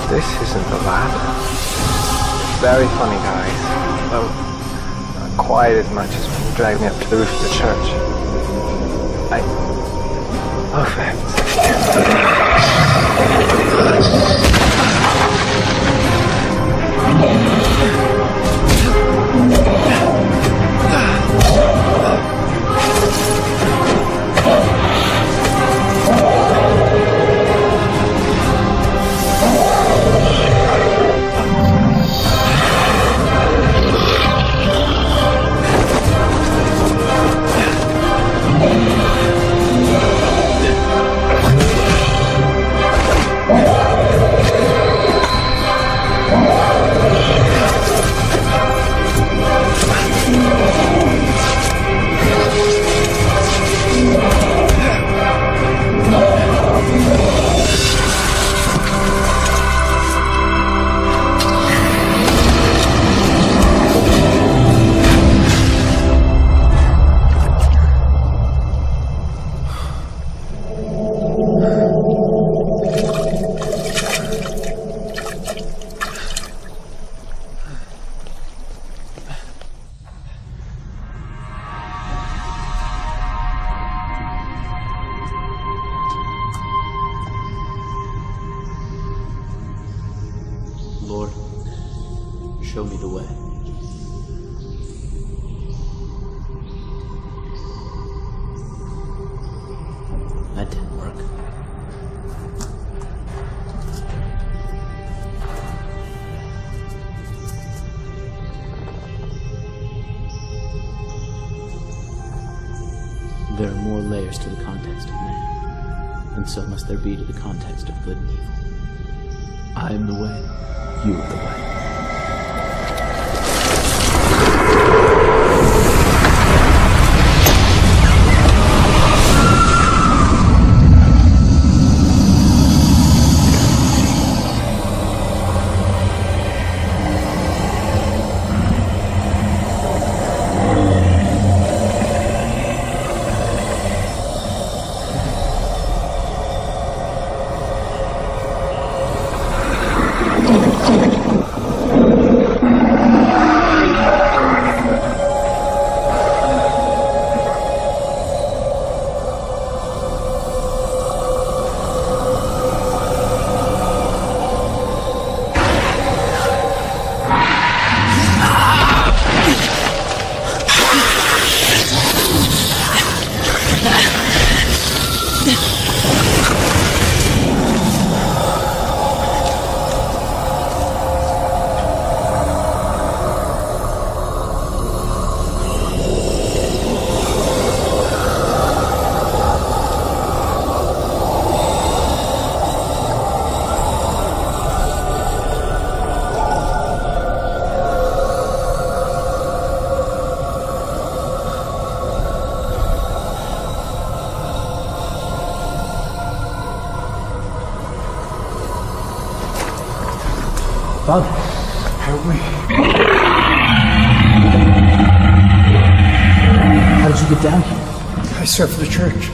This isn't the lab. Very funny, guys. Well, not quite as much as when you dragged me up to the roof of the church. Oh, for heaven's show me the way. That didn't work. There are more layers to the context of man, and so must there be to the context of good and evil. I am the way, you are the way. Father, help me. How did you get down here? I served the church.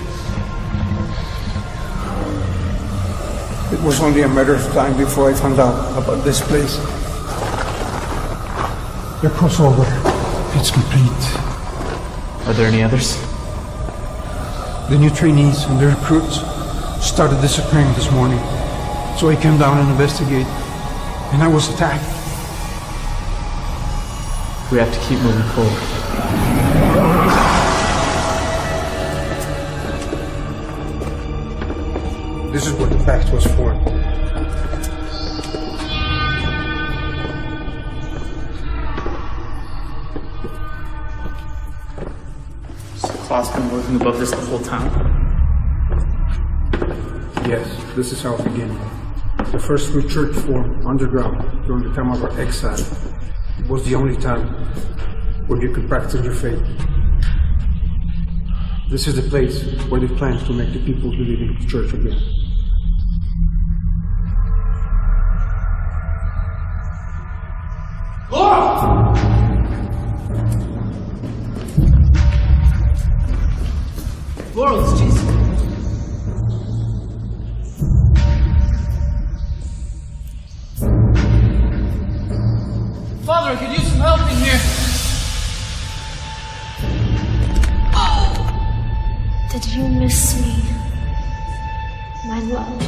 It was only a matter of time before I found out about this place. Your crossover, it's complete. Are there any others? The new trainees and the recruits started disappearing this morning. So I came down and investigated. And I was attacked. We have to keep moving forward. This is what the pact was for. So Claw's been working above this the whole time? Yes, this is how it began. The first new church formed underground during the time of our exile. It was the only time where you could practice your faith. This is the place where they plan to make the people believe in the church again. Laurel, it's Jesus. Father, I could use some help in here. Did you miss me, my love?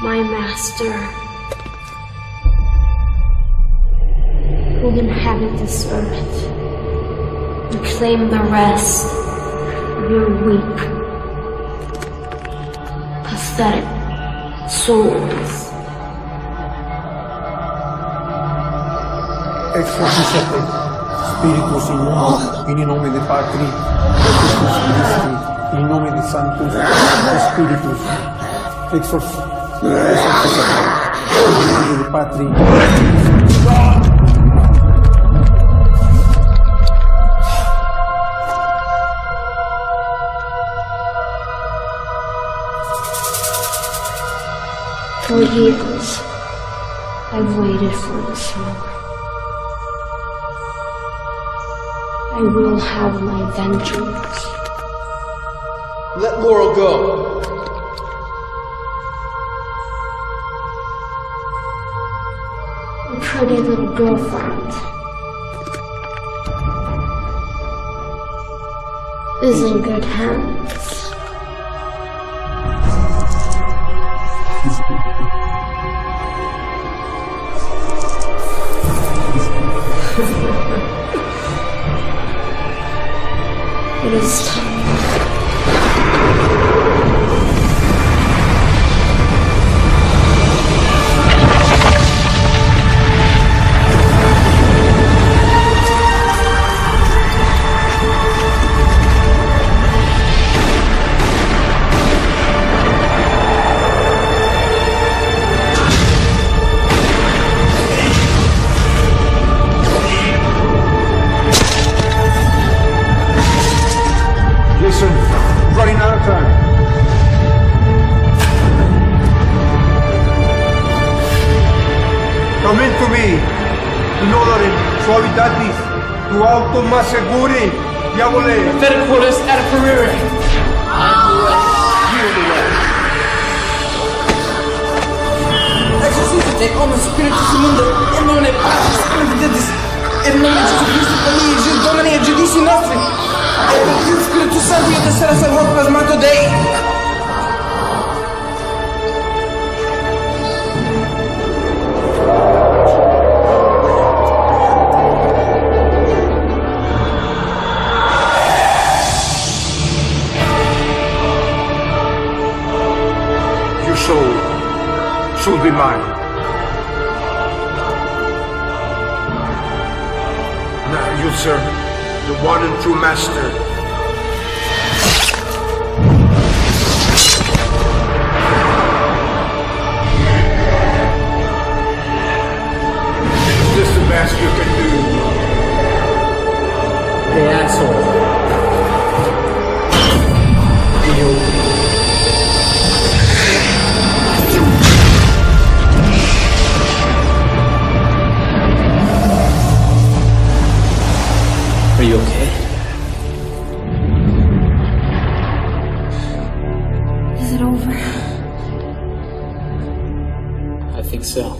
My master will inhabit this earth and claim the rest of your weak, pathetic souls. Exorcisate spiritus in nome de Patri, et Christi, in nome de Sanctus Spiritus. Exorcisate in nome de Patri. For years, I've waited for this moment. I will have my vengeance. Let Laurel go. A pretty little girlfriend is in good hands. It is time. Running out of time. Come into me. Lodare, suavitatis, tu auto más seguri, diavole. Federquotas ad apparire. Exorcisate homo spiritus mundo, in nome Patris Spiritus, in nome Gesù Cristo Domini, Domini e Giudici nostri, e per il Spirito Santo io tessera salvo plasmato Dei. Your soul should be mine. Now you serve the one and true master. Is this the best you can do? The asshole. Are you okay? Is it over? I think so.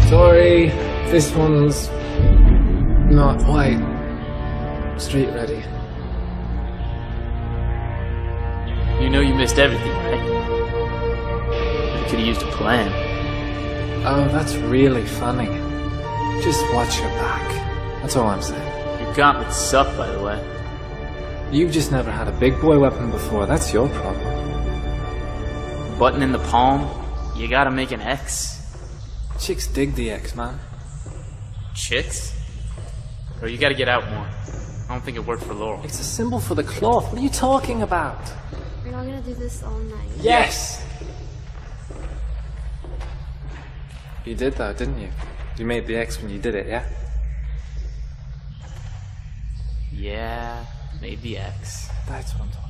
Sorry, this one's not quite street ready. You know you missed everything, right? You could have used a plan. Oh, that's really funny. Just watch your back. That's all I'm saying. Your gauntlets suck, by the way. You've just never had a big boy weapon before. That's your problem. Button in the palm, you gotta make an X. Chicks dig the X, man. Chicks? Or you gotta get out more. I don't think it worked for Laurel. It's a symbol for the cloth. What are you talking about? We're not gonna do this all night. Yes! You did though, didn't you? You made the X when you did it, yeah? Yeah, made the X. That's what I'm talking about.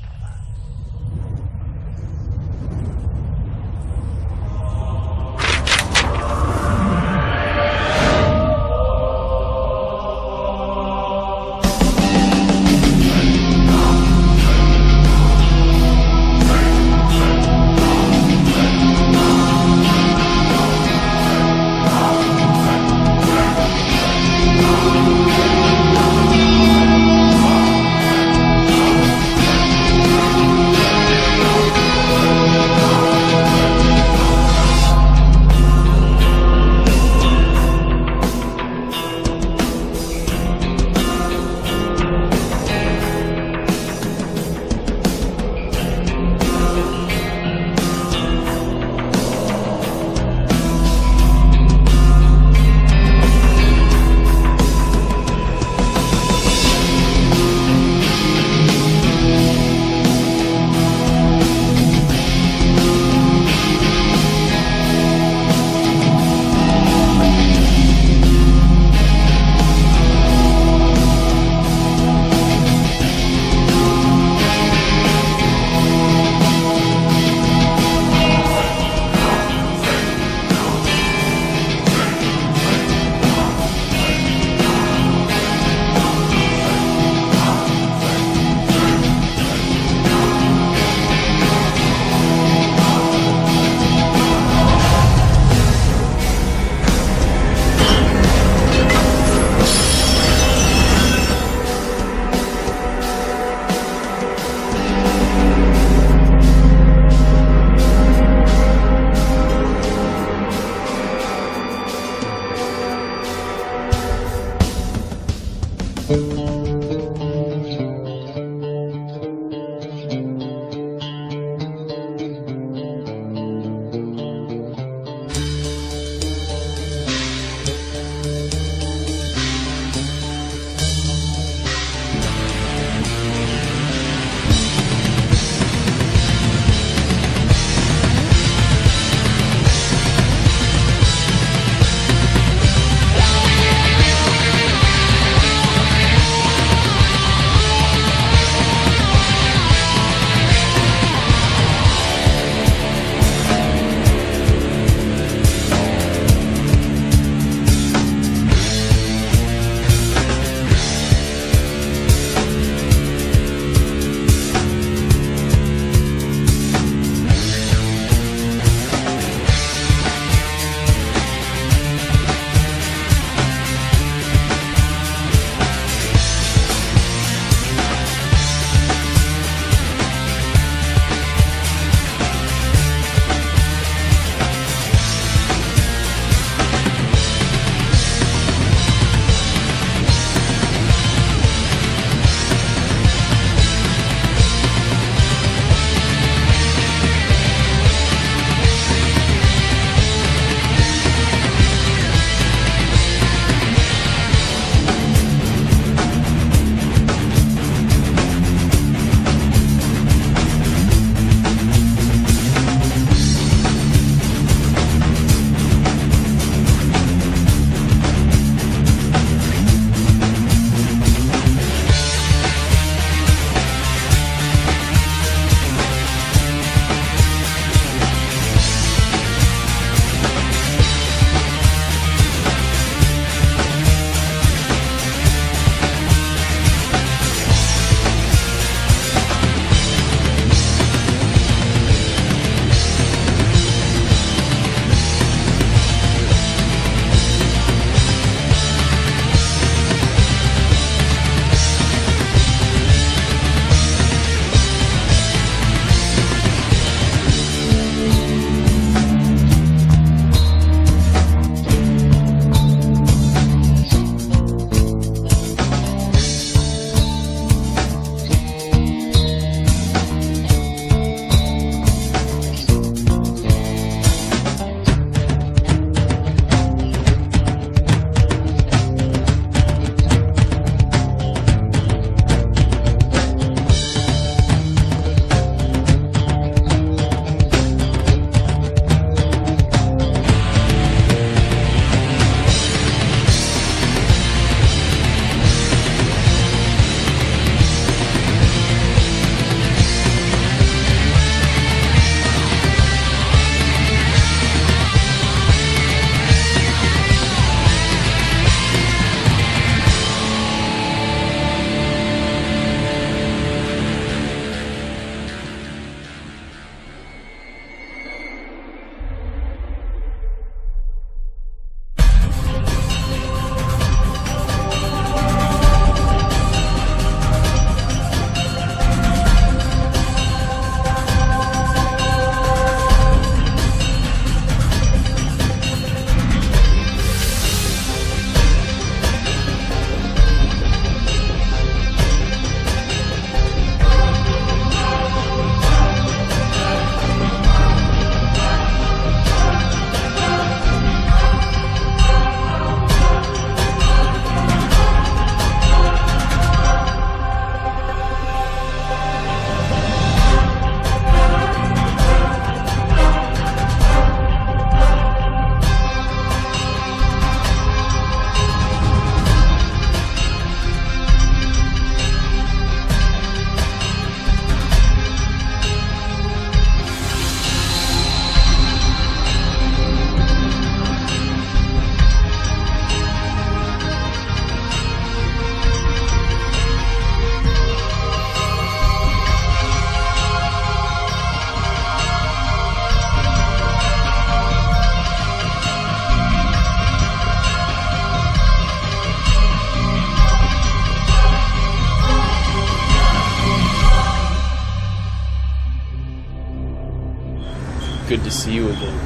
good to see you again,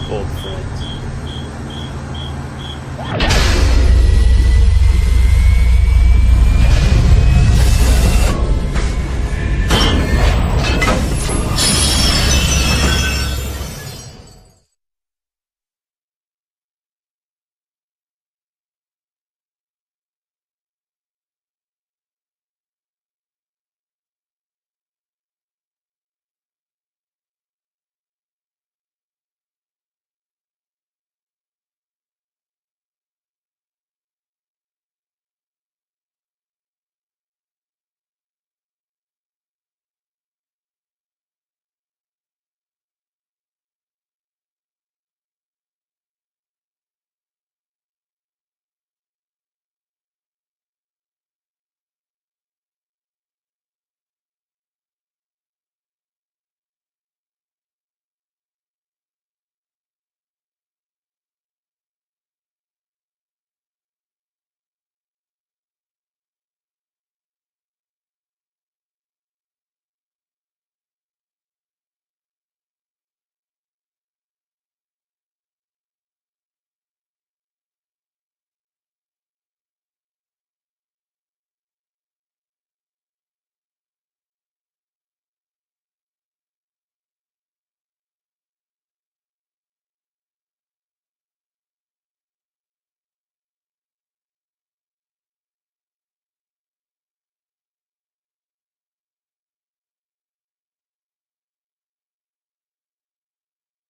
old friend.